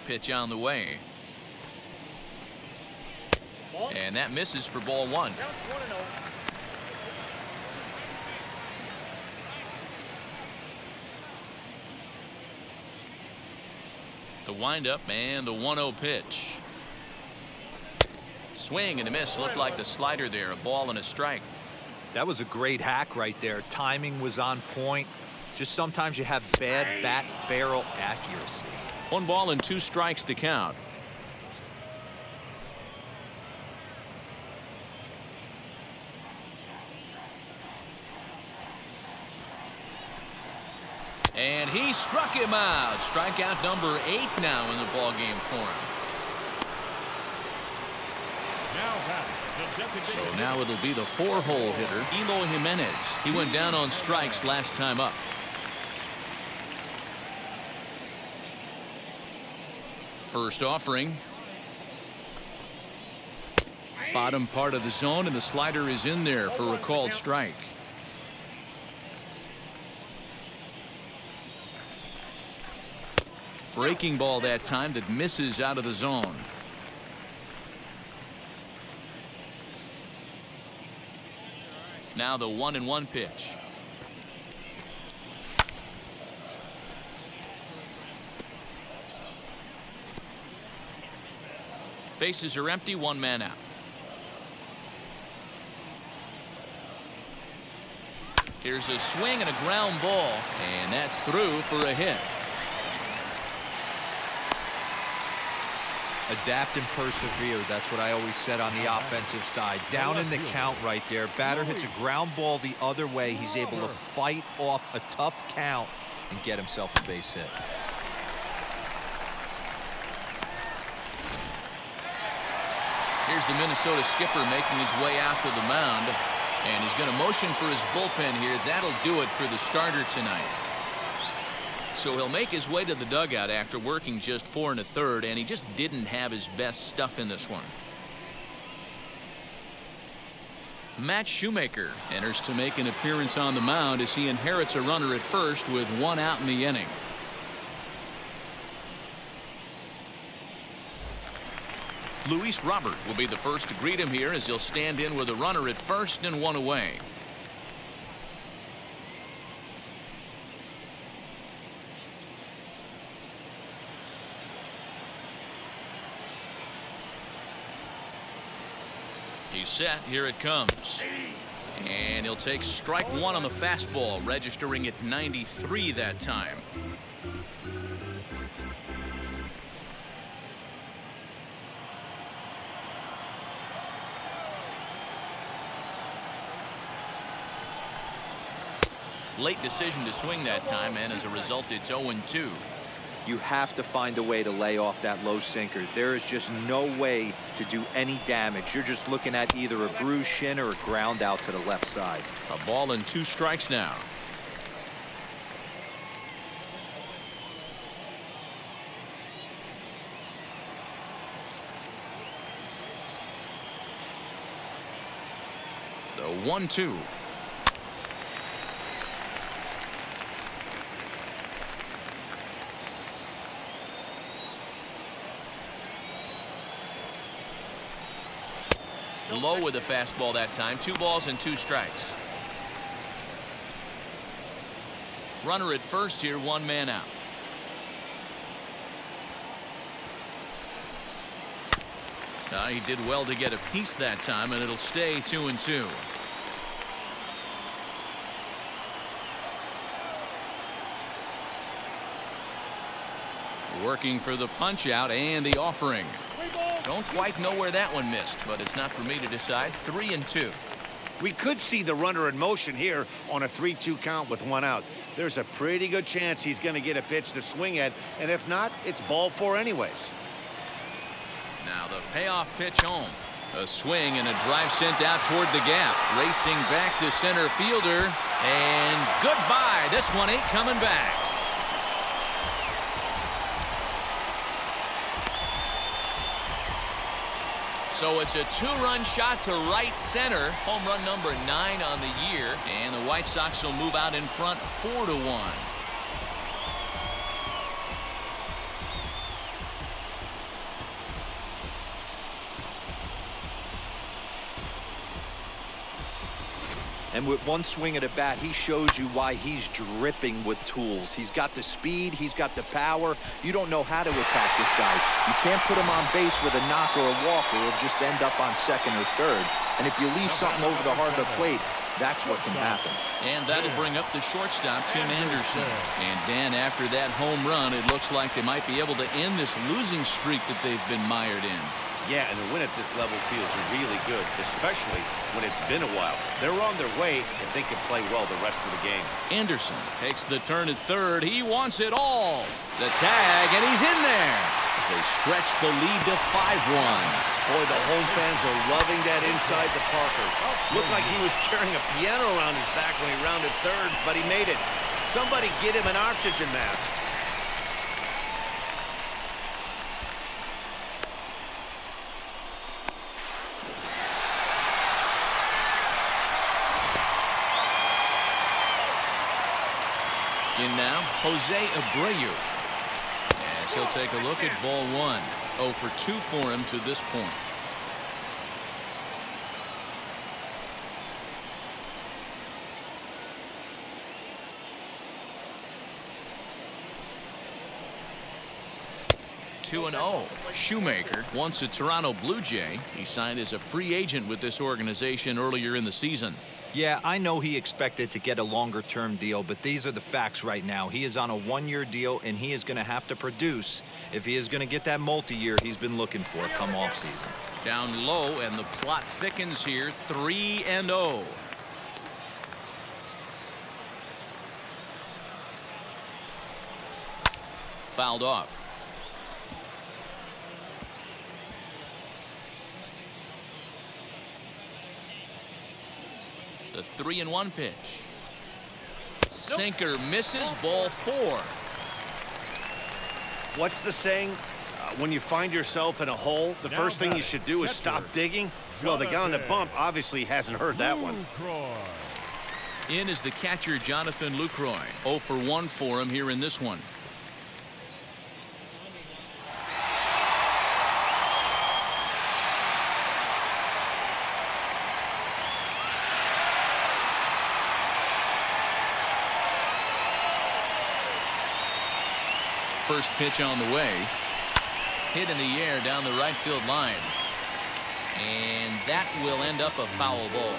Pitch on the way. And that misses for ball one. The windup and the 1-0 pitch. Swing and a miss. Looked like the slider there. A ball and a strike. That was a great hack right there. Timing was on point. Just sometimes you have bad bat barrel accuracy. 1 ball and 2 strikes to count. And he struck him out. Strikeout number 8 now in the ball game for him. So now it'll be the 4-hole hitter, Eloy Jimenez. He went down on strikes last time up. First offering. Bottom part of the zone, and the slider is in there for a called strike. Breaking ball that time that misses out of the zone. Now the 1-1 pitch. Bases are empty, 1 man out. Here's a swing and a ground ball, and that's through for a hit. Adapt and persevere. That's what I always said on the offensive side. Down in the count right there. Batter hits a ground ball the other way. He's able to fight off a tough count and get himself a base hit. Here's the Minnesota skipper making his way out to the mound, and he's going to motion for his bullpen here. That'll do it for the starter tonight. So he'll make his way to the dugout after working just 4 1/3, and he just didn't have his best stuff in this one. Matt Shoemaker enters to make an appearance on the mound as he inherits a runner at first with 1 out in the inning. Luis Robert will be the first to greet him here as he'll stand in with a runner at first and 1 away. He's set. Here it comes. And he'll take strike 1 on the fastball, registering at 93 that time. Late decision to swing that time, and as a result, it's 0-2. You have to find a way to lay off that low sinker. There is just no way to do any damage. You're just looking at either a bruised shin or a ground out to the left side. A ball and 2 strikes now. The 1-2. Low with the fastball that time. 2 balls and 2 strikes. Runner at first here, 1 man out. He did well to get a piece that time, and it'll stay 2-2. Working for the punch out and the offering. Don't quite know where that one missed, but it's not for me to decide. 3-2. We could see the runner in motion here on a 3-2 count with 1 out. There's a pretty good chance he's going to get a pitch to swing at, and if not, it's ball 4 anyways. Now the payoff pitch home. A swing and a drive sent out toward the gap. Racing back to center fielder. And goodbye. This one ain't coming back. So it's a two-run shot to right center. Home run number 9 on the year. And the White Sox will move out in front 4-1. And with one swing of the bat, he shows you why he's dripping with tools. He's got the speed, he's got the power. You don't know how to attack this guy. You can't put him on base with a knock or a walk, or he'll just end up on second or third. And if you leave something over the heart of the plate, that's what can happen. And that'll bring up the shortstop, Tim Anderson. And Dan, after that home run, it looks like they might be able to end this losing streak that they've been mired in. Yeah, and the win at this level feels really good, especially when it's been a while. They're on their way if they can play well the rest of the game. Anderson takes the turn at third. He wants it all. The tag, and he's in there as they stretch the lead to 5-1. Boy, the home fans are loving that inside the Parker. Looked like he was carrying a piano around his back when he rounded third, but he made it. Somebody get him an oxygen mask. In now, Jose Abreu. As he'll take a look at ball 1. 0 for 2 for him to this point. Two and 0. Shoemaker, once a Toronto Blue Jay, he signed as a free agent with this organization earlier in the season. Yeah, I know he expected to get a longer-term deal, but these are the facts right now. He is on a one-year deal, and he is going to have to produce if he is going to get that multi-year he's been looking for come off-season. Down low, and the plot thickens here. 3-0. Fouled off. The 3-1 pitch. Sinker misses. Ball 4. What's the saying? When you find yourself in a hole, the first thing you should do is stop digging. Well, the guy on the bump obviously hasn't heard that one. In is the catcher, Jonathan Lucroy. 0 for 1 for him here in this one. First pitch on the way. Hit in the air down the right field line. And that will end up a foul ball.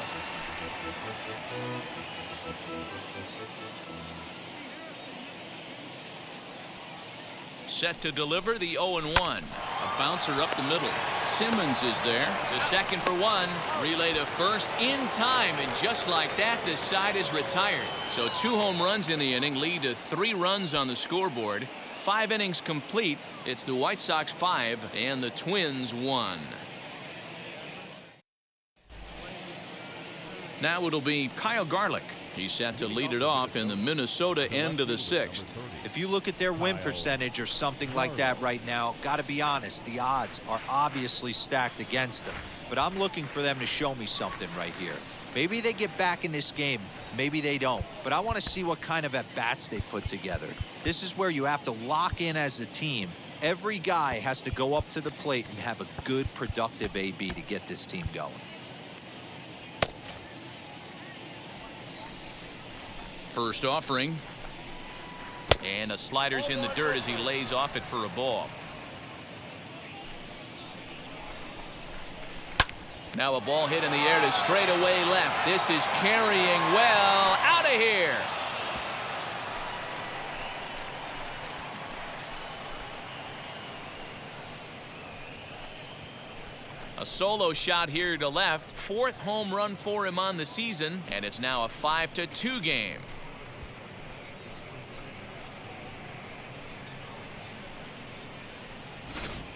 Set to deliver the 0-1. A bouncer up the middle. Simmons is there to second for 1. Relay to first in time, and just like that, the side is retired. So 2 home runs in the inning lead to 3 runs on the scoreboard. 5 innings complete. It's the White Sox 5 and the Twins 1. Now it'll be Kyle Garlick. He's set to lead it off in the Minnesota end of the 6th. If you look at their win percentage or something like that right now, got to be honest, the odds are obviously stacked against them. But I'm looking for them to show me something right here. Maybe they get back in this game. Maybe they don't. But I want to see what kind of at-bats they put together. This is where you have to lock in as a team. Every guy has to go up to the plate and have a good, productive AB to get this team going. First offering. And a slider's in the dirt as he lays off it for a ball. Now a ball hit in the air to straightaway left. This is carrying well. Out of here. A solo shot here to left. 4th home run for him on the season, and it's now a 5-2 game.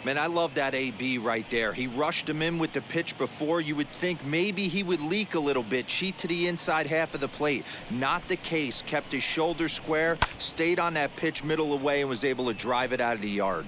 Man, I love that AB right there. He rushed him in with the pitch before. You would think maybe he would leak a little bit, cheat to the inside half of the plate. Not the case. Kept his shoulder square, stayed on that pitch middle away, and was able to drive it out of the yard.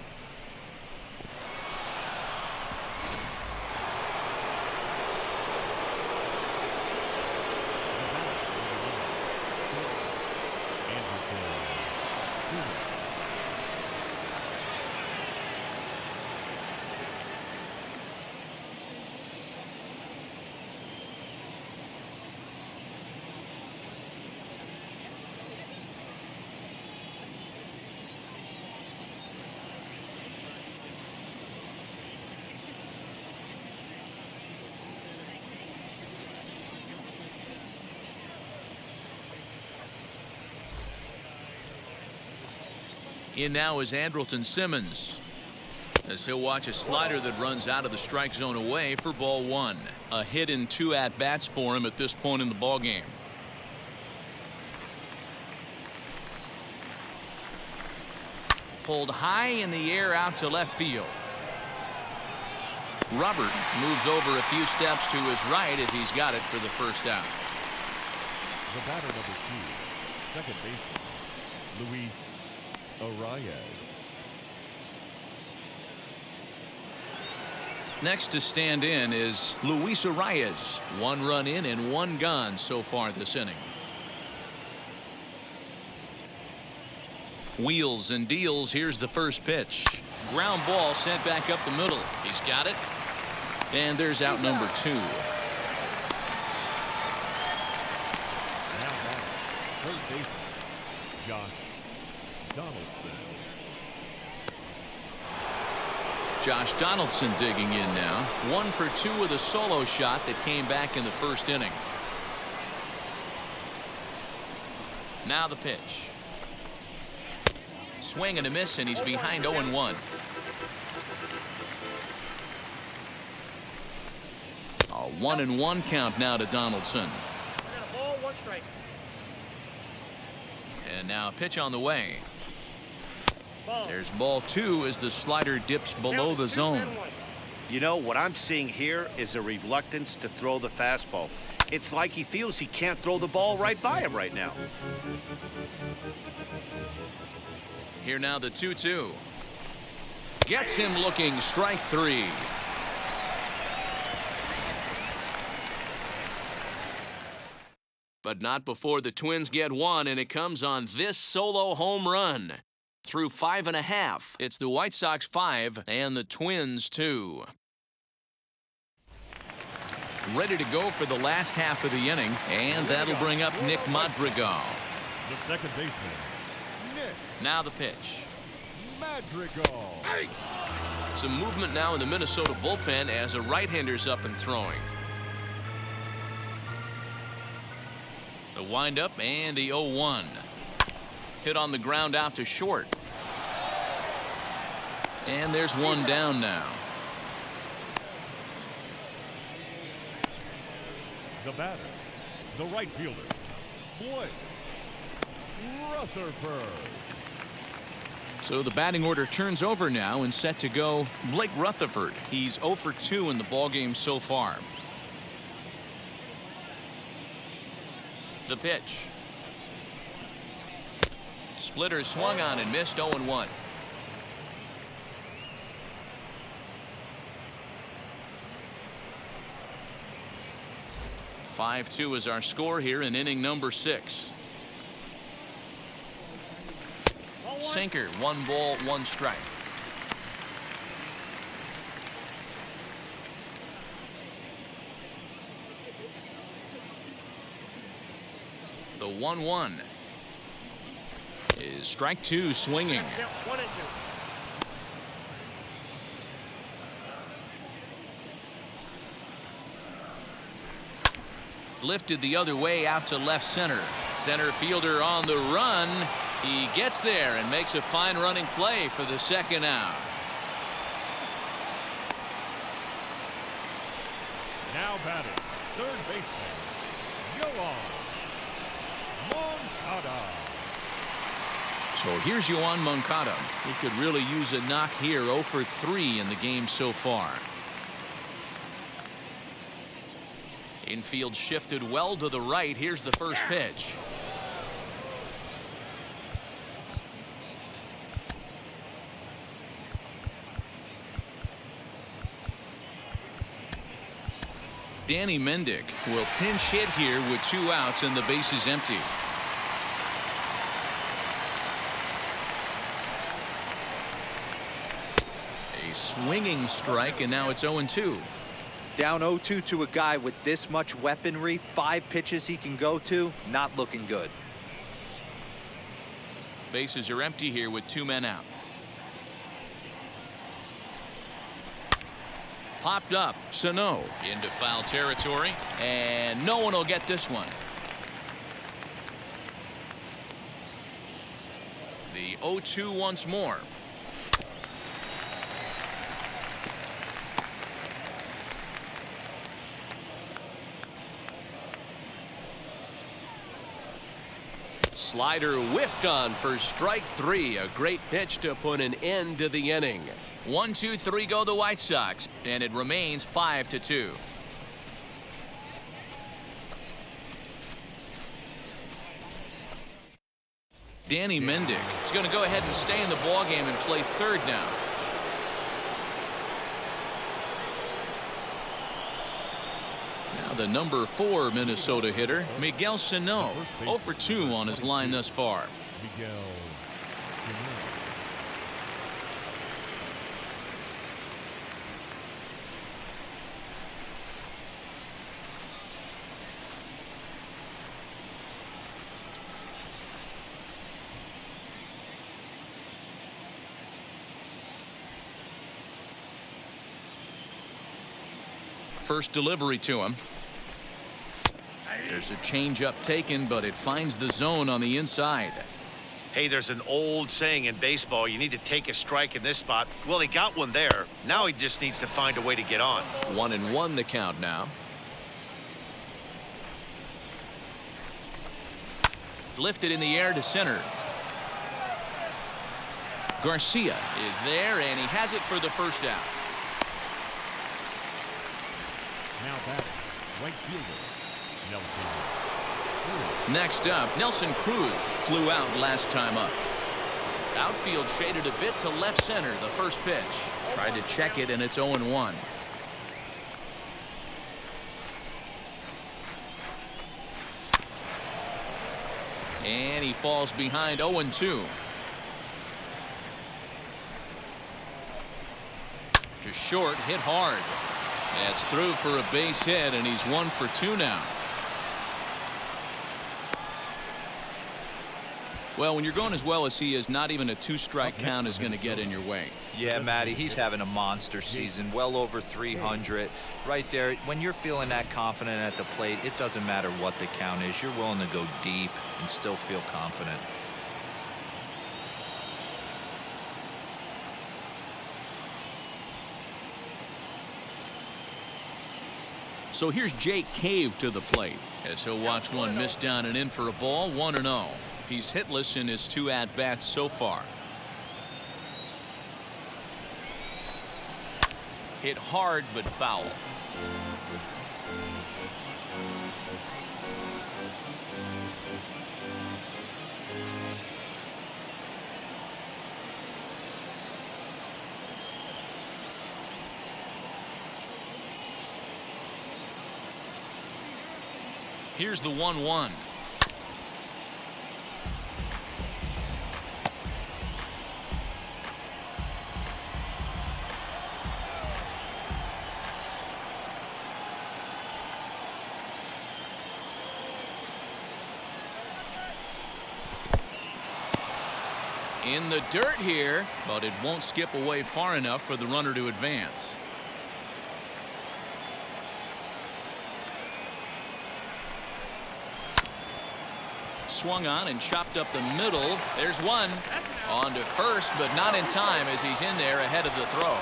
In now is Andrelton Simmons, as he'll watch a slider that runs out of the strike zone away for ball one. A hit in 2 at-bats for him at this point in the ballgame. Pulled high in the air out to left field. Robert moves over a few steps to his right as he's got it for the first out. The batter number 2, second baseman, Luis Arias. Next to stand in is Luis Arias. 1 run in and 1 gone so far this inning. Wheels and deals. Here's the first pitch. Ground ball sent back up the middle. He's got it. And there's out number 2. Now batter, third baseman, Josh Donaldson. Josh Donaldson digging in now. 1 for 2 with a solo shot that came back in the first inning. Now the pitch. Swing and a miss, and he's behind 0-1. A 1-1 count now to Donaldson. Ball, 1 strike. And now a pitch on the way. Ball. There's ball 2 as the slider dips below the zone. You know, what I'm seeing here is a reluctance to throw the fastball. It's like he feels he can't throw the ball right by him right now. Here now the 2-2. Gets him looking, strike 3. But not before the Twins get 1, and it comes on this solo home run. Through 5 1/2, it's the White Sox 5 and the Twins 2. Ready to go for the last half of the inning, and that'll bring up Nick Madrigal. The second baseman, Nick Now the pitch. Madrigal. Some movement now in the Minnesota bullpen as a right-hander's up and throwing. The windup and the 0-1. Hit on the ground out to short. And there's 1 down now. The batter, the right fielder, Blake Rutherford. So the batting order turns over now and set to go Blake Rutherford. He's 0 for 2 in the ballgame so far. The pitch. Splitter swung on and missed. 0-1. (5-2) is our score here in inning number 6. Sinker, 1 ball, 1 strike. The 1-1 is strike 2, swinging. 1-2. Lifted the other way out to left center. Center fielder on the run. He gets there and makes a fine running play for the second out. Now batting, third baseman, Yoan Moncada. So here's Yoan Moncada. He could really use a knock here. 0 for 3 in the game so far. Infield shifted well to the right. Here's the first pitch. Danny Mendick will pinch hit here with 2 outs and the base is empty. A swinging strike, and now it's 0-2. Down 0-2 to a guy with this much weaponry, 5 pitches he can go to, not looking good. Bases are empty here with 2 men out. Popped up. Sano into foul territory, and no one will get this one. The 0-2 once more. Slider whiffed on for strike 3. A great pitch to put an end to the inning. 1-2-3 go the White Sox, and it remains 5-2. Danny Mendick is going to go ahead and stay in the ballgame and play third now. Now the number 4 Minnesota hitter, Miguel Sano, 0 for 2 on his line thus far. Miguel Sano. First delivery to him. There's a changeup taken, but it finds the zone on the inside. Hey, there's an old saying in baseball, you need to take a strike in this spot. Well, he got one there. Now he just needs to find a way to get on. 1-1 the count now. Lifted in the air to center. Garcia is there, and he has it for the first out. Now batting, right fielder, Nelson. Next up, Nelson Cruz flew out last time up. Outfield shaded a bit to left center. The first pitch. Tried to check it, and it's 0-1. And he falls behind 0-2. To short, hit hard. That's through for a base hit, and he's 1 for 2 now. Well, when you're going as well as he is, not even a 2-strike count is going to get in your way. Yeah, Matty, he's having a monster season, well over 300. Right there, when you're feeling that confident at the plate, it doesn't matter what the count is. You're willing to go deep and still feel confident. So here's Jake Cave to the plate as he'll watch one miss down and in for a ball. 1-0. He's hitless in his 2 at-bats so far. Hit hard but foul. Here's the 1-1. In the dirt here, but it won't skip away far enough for the runner to advance. Swung on and chopped up the middle. There's one. On to first, but not in time as he's in there ahead of the throw.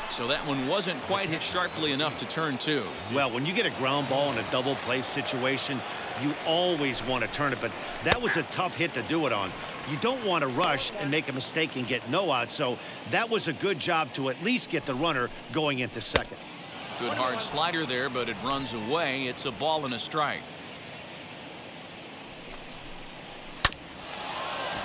So that one wasn't quite hit sharply enough to turn two. Well, when you get a ground ball in a double play situation, you always want to turn it, but that was a tough hit to do it on. You don't want to rush and make a mistake and get no out, so that was a good job to at least get the runner going into second. Good hard slider there, but it runs away. It's a ball and a strike.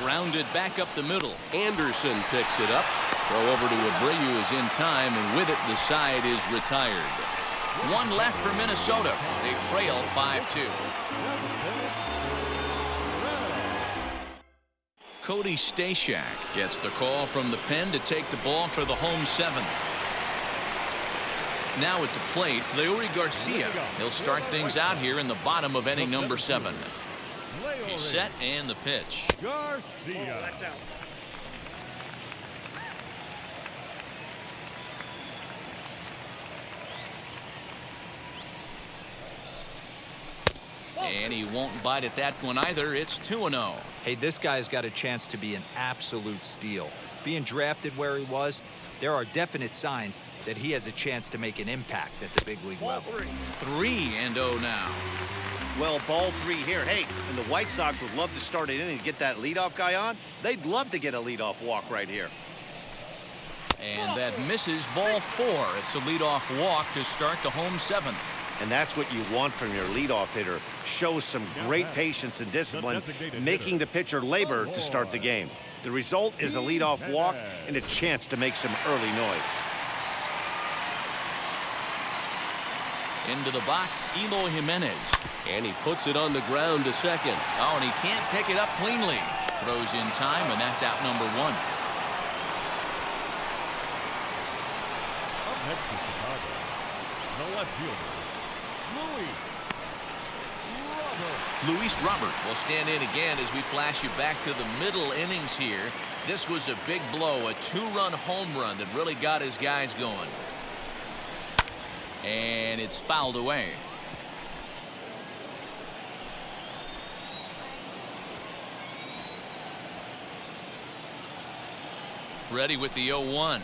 Grounded back up the middle. Anderson picks it up. Throw over to Abreu is in time, and with it, the side is retired. One left for Minnesota. They trail 5-2. Cody Stashak gets the call from the pen to take the ball for the home seventh. Now at the plate, Leury Garcia. He'll start things out here in the bottom of inning number 7. He's set and the pitch. Garcia. And he won't bite at that one either. It's 2-0. Hey, this guy's got a chance to be an absolute steal. Being drafted where he was, there are definite signs that he has a chance to make an impact at the big league level. 3-0 now. Well, ball 3 here. Hey, and the White Sox would love to start an inning and get that leadoff guy on. They'd love to get a leadoff walk right here. And that misses ball 4. It's a leadoff walk to start the home 7th. And that's what you want from your leadoff hitter. Shows some great patience and discipline, making the pitcher labor to start the game. The result is a leadoff walk and a chance to make some early noise. Into the box, Eloy Jimenez. And he puts it on the ground to second. Oh, and he can't pick it up cleanly. Throws in time, and that's out number 1. Up next to Chicago, the left fielder, Luis Robert will stand in again as we flash you back to the middle innings here. This was a big blow, a 2-run home run that really got his guys going. And it's fouled away. Ready with the 0-1.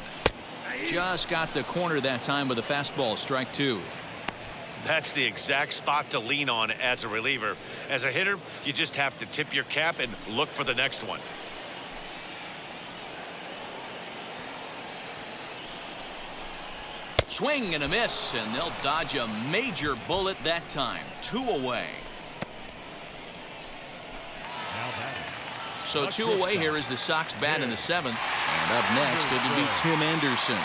Just got the corner that time with a fastball, strike 2. That's the exact spot to lean on as a reliever. As a hitter, you just have to tip your cap and look for the next one. Swing and a miss, and they'll dodge a major bullet that time. 2 away. So 2 away here as the Sox bat in the 7th. And up next, it'll be Tim Anderson.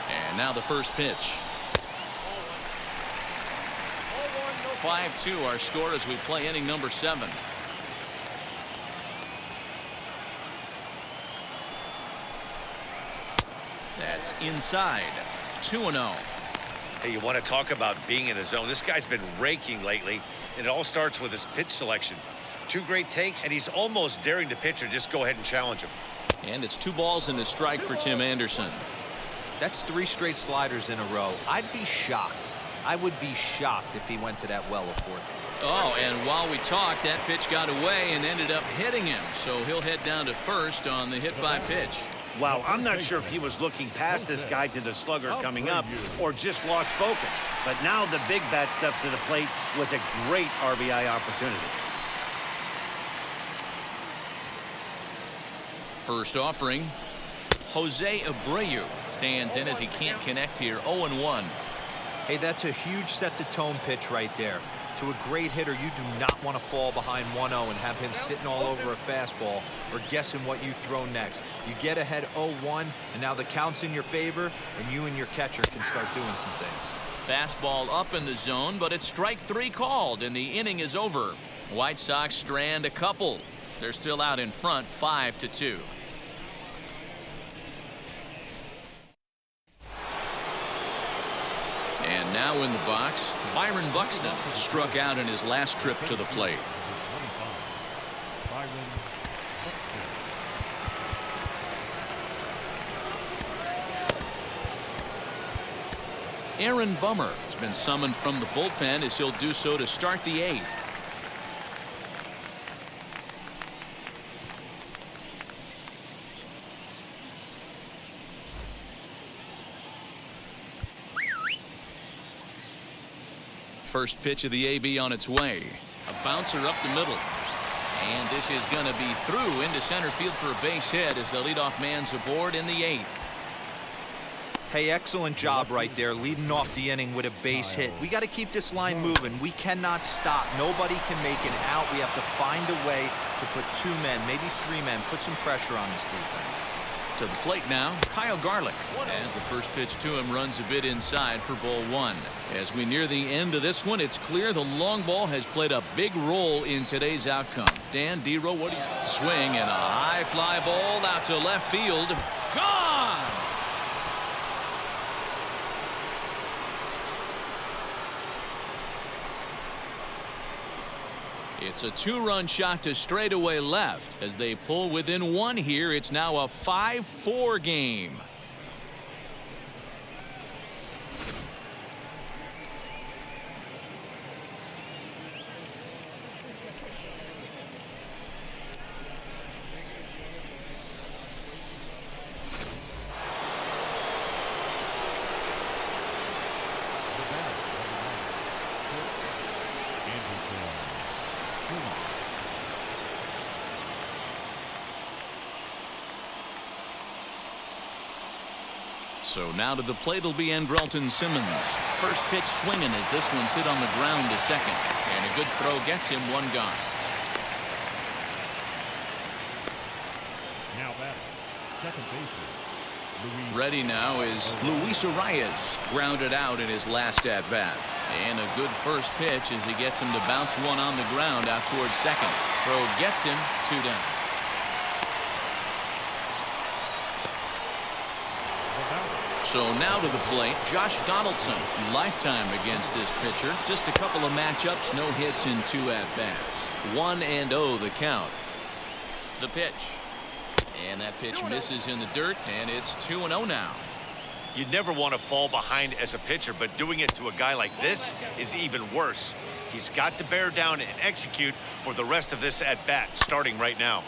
And now the first pitch. 5-2 our score as we play inning number 7. That's inside. 2-0. Hey, you want to talk about being in the zone? This guy's been raking lately, and it all starts with his pitch selection. 2 great takes, and he's almost daring the pitcher just go ahead and challenge him. And it's 2 balls and a strike for Tim Anderson. That's 3 straight sliders in a row. I'd be shocked. I would be shocked if he went to that well of 4th. Oh, and while we talked, that pitch got away and ended up hitting him. So he'll head down to first on the hit by pitch. Wow, I'm not sure if he was looking past this guy to the slugger coming up or just lost focus. But now the big bat steps to the plate with a great RBI opportunity. First offering. Jose Abreu stands in as he can't connect here. 0-1. Hey, that's a huge set-the-tone pitch right there. To a great hitter, you do not want to fall behind 1-0 and have him sitting all over a fastball or guessing what you throw next. You get ahead 0-1, and now the count's in your favor, and you and your catcher can start doing some things. Fastball up in the zone, but it's strike 3 called, and the inning is over. White Sox strand a couple. They're still out in front, 5-2. And now in the box, Byron Buxton struck out in his last trip to the plate. Aaron Bummer has been summoned from the bullpen as he'll do so to start the 8th. first pitch of the AB on its way. A bouncer up the middle. And this is going to be through into center field for a base hit as the leadoff man's aboard in the 8th. Hey, excellent job right there, leading off the inning with a base hit. We got to keep this line moving. We cannot stop. Nobody can make an out. We have to find a way to put 2 men, maybe 3 men, put some pressure on this defense. To the plate now, Kyle Garlick. As the first pitch to him runs a bit inside for ball 1. As we near the end of this one, it's clear the long ball has played a big role in today's outcome. Dan Dero, what do you swing and a high fly ball out to left field. Gone! It's a 2-run shot to straightaway left. As they pull within 1 here, it's now a 5-4 game. So now to the plate will be Andrelton Simmons. First pitch swinging as this one's hit on the ground to second. And a good throw gets him 1 gone. Now batting, second baseman. Ready now is Luis Arias. Grounded out in his last at-bat. And a good first pitch as he gets him to bounce 1 on the ground out towards second. Throw gets him 2 down. So now to the plate, Josh Donaldson. Lifetime against this pitcher. Just a couple of matchups, no hits in 2 at-bats. 1-0 the count. The pitch. And that pitch misses in the dirt, and it's 2-0 now. You never want to fall behind as a pitcher, but doing it to a guy like this is even worse. He's got to bear down and execute for the rest of this at-bat, starting right now.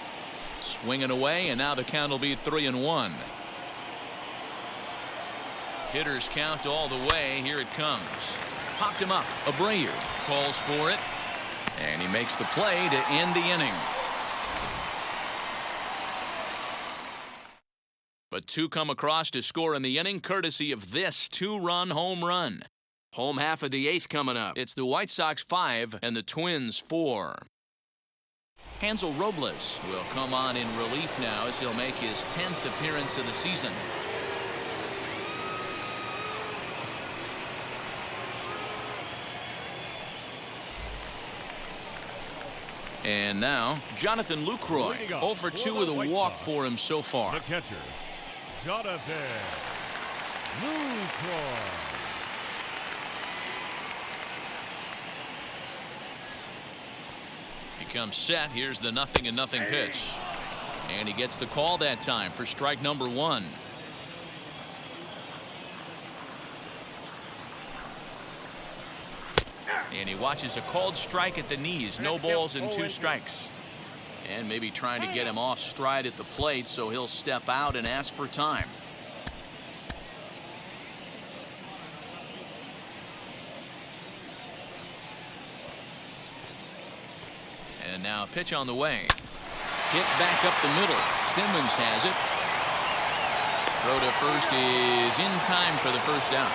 Swinging away, and now the count will be 3-1. Hitters count all the way. Here it comes. Popped him up. Abreu calls for it. And he makes the play to end the inning. But 2 come across to score in the inning, courtesy of this 2-run home run. Home half of the 8th coming up. It's the White Sox 5 and the Twins 4. Hansel Robles will come on in relief now as he'll make his 10th appearance of the season. And now, Jonathan Lucroy, 0 for 2 with a walk for him so far. The catcher, Jonathan Lucroy. He comes set. Here's the 0-0 pitch. And he gets the call that time for strike number 1. And he watches a called strike at the knees. No balls and 2 strikes. And maybe trying to get him off stride at the plate, so he'll step out and ask for time. And now a pitch on the way. Hit back up the middle. Simmons has it. Throw to first is in time for the first out.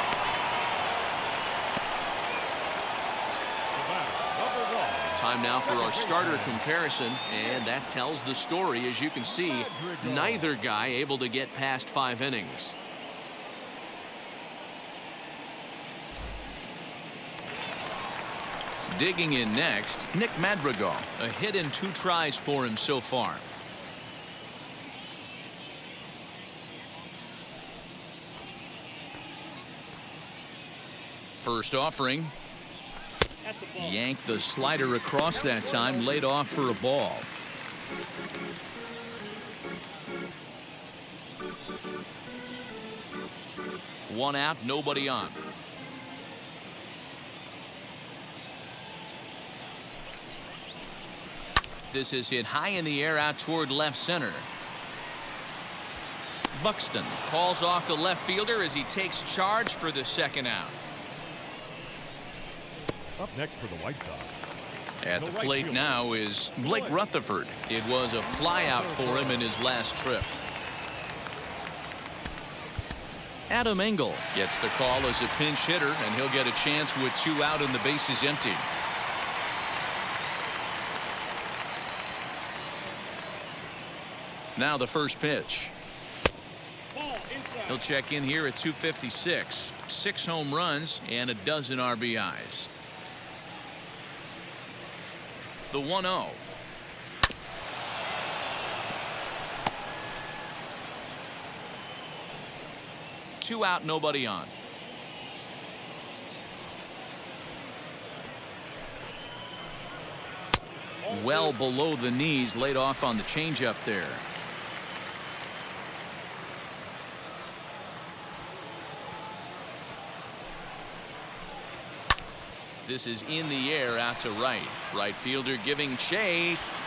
Time now for our starter comparison, and that tells the story. As you can see, neither guy able to get past 5 innings. Digging in next, Nick Madrigal. A hit in 2 tries for him so far. First offering. Yanked the slider across that time, laid off for a ball. One out, nobody on. This is hit high in the air out toward left center. Buxton calls off the left fielder as he takes charge for the second out. Up next for the White Sox. At the plate now is Blake Rutherford. It was a flyout for him in his last trip. Adam Engel gets the call as a pinch hitter, and he'll get a chance with 2 out and the bases empty. Now the first pitch. He'll check in here at 256. 6 home runs and a dozen RBIs. The 1-0. Two out, nobody on. Well below the knees, laid off on the changeup there. This is in the air out to right. Right fielder giving chase.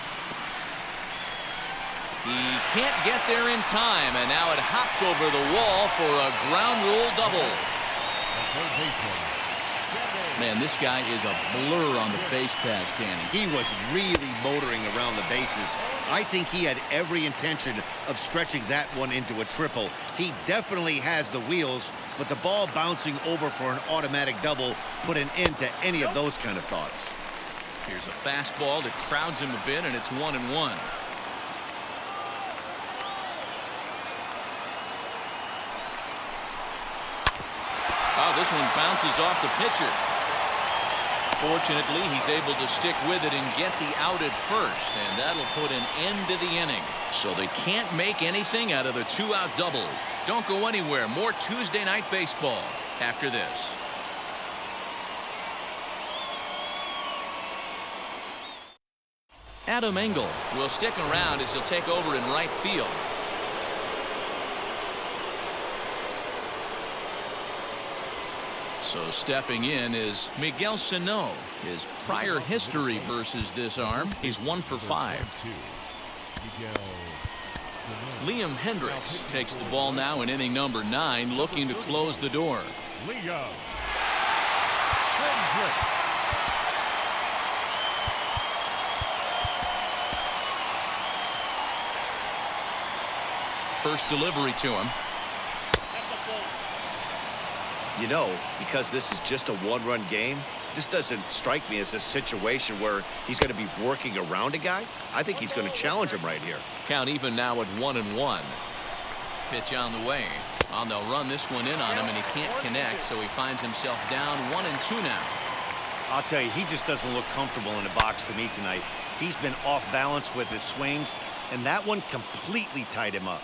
He can't get there in time, and now it hops over the wall for a ground rule double. Man, this guy is a blur on the base pass, Danny. He was really motoring around the bases. I think he had every intention of stretching that one into a triple. He definitely has the wheels, but the ball bouncing over for an automatic double put an end to any of those kind of thoughts. Here's a fastball that crowds him a bit, and it's 1-1. Oh, this one bounces off the pitcher. Fortunately, he's able to stick with it and get the out at first, and that'll put an end to the inning. So they can't make anything out of the 2-out double. Don't go anywhere. More Tuesday night baseball after this. Adam Engel will stick around as he'll take over in right field. So stepping in is Miguel Sano. His prior history versus this arm, he's 1 for 5. Liam Hendricks takes the ball now in inning number 9, looking to close the door. First delivery to him. You know, because this is just a one-run game, this doesn't strike me as a situation where he's going to be working around a guy. I think he's going to challenge him right here. Count even now at 1-1. Pitch on the way. They'll run this one in on him, and he can't connect, so he finds himself down 1-2 now. I'll tell you, he just doesn't look comfortable in the box to me tonight. He's been off balance with his swings, and that one completely tied him up.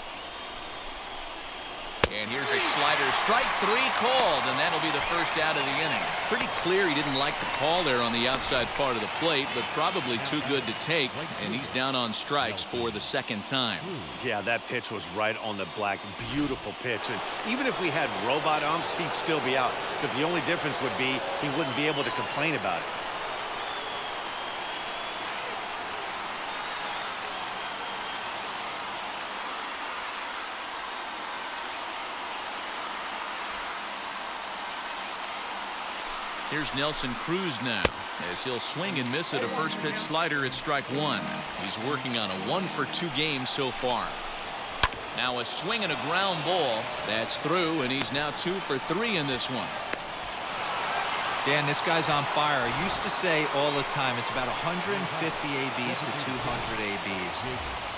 And here's a slider. Strike 3 called, and that'll be the first out of the inning. Pretty clear he didn't like the call there on the outside part of the plate, but probably too good to take, and he's down on strikes for the second time. Yeah, that pitch was right on the black. Beautiful pitch. And even if we had robot umps, he'd still be out. But the only difference would be he wouldn't be able to complain about it. Here's Nelson Cruz now, as he'll swing and miss at a first pitch slider at strike 1. He's working on a 1-for-2 game so far. Now a swing and a ground ball. That's through, and he's now 2 for 3 in this one. Dan, this guy's on fire. I used to say all the time it's about 150 ABs to 200 ABs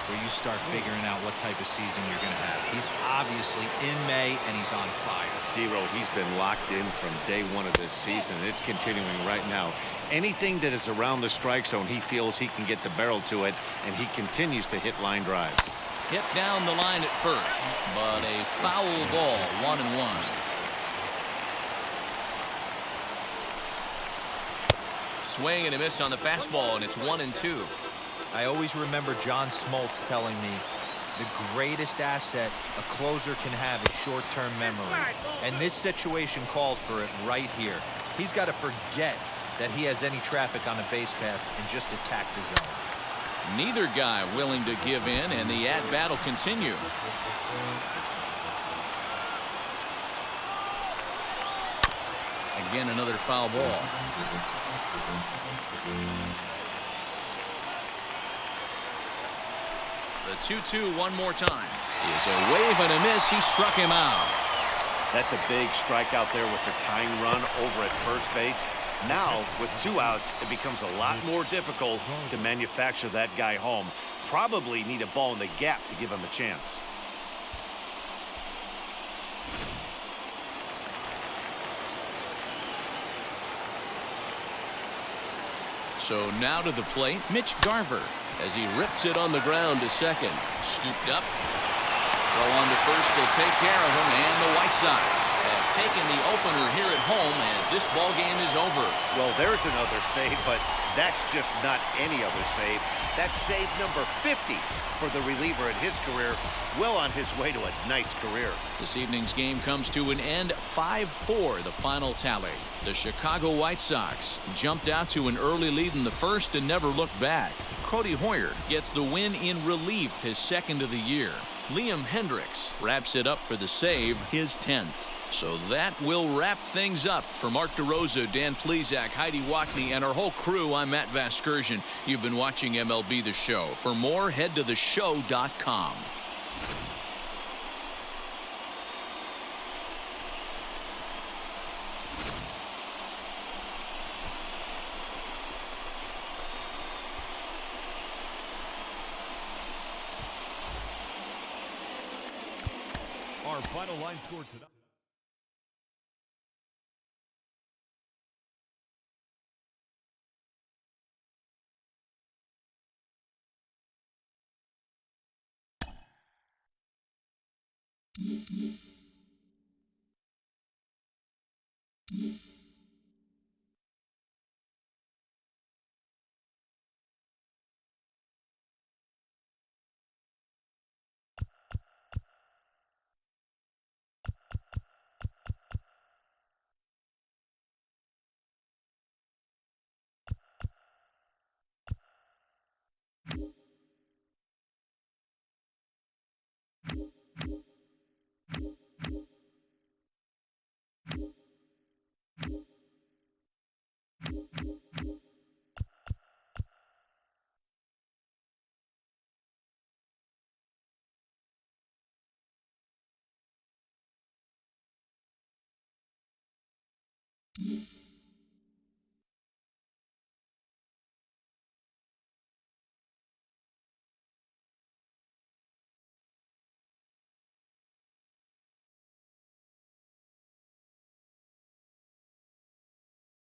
where you start figuring out what type of season you're going to have. He's obviously in May, and he's on fire. D-Row, he's been locked in from day 1 of this season. It's continuing right now. Anything that is around the strike zone, he feels he can get the barrel to it, and he continues to hit line drives. Hit down the line at first, but a foul ball, 1-1. Swing and a miss on the fastball, and it's 1-2. I always remember John Smoltz telling me the greatest asset a closer can have is short-term memory. And this situation calls for it right here. He's got to forget that he has any traffic on a base pass and just attack the zone. Neither guy willing to give in, and the at-bat will continue. Again, another foul ball. The 2-2 one more time. Is a wave and a miss. He struck him out. That's a big strikeout there with the tying run over at first base. Now, with 2 outs, it becomes a lot more difficult to manufacture that guy home. Probably need a ball in the gap to give him a chance. So now to the plate, Mitch Garver. As he rips it on the ground to second. Scooped up. Throw on to first will take care of him, and the White Sox have taken the opener here at home as this ball game is over. Well, there's another save, but that's just not any other save. That's save number 50 for the reliever in his career. Well on his way to a nice career. This evening's game comes to an end. 5-4 the final tally. The Chicago White Sox jumped out to an early lead in the first and never looked back. Cody Hoyer gets the win in relief, his second of the year. Liam Hendricks wraps it up for the save, his 10th. So that will wrap things up. For Mark DeRosa, Dan Plesac, Heidi Watney, and our whole crew, I'm Matt Vasgersian. You've been watching MLB The Show. For more, head to theshow.com. Our final line score tonight.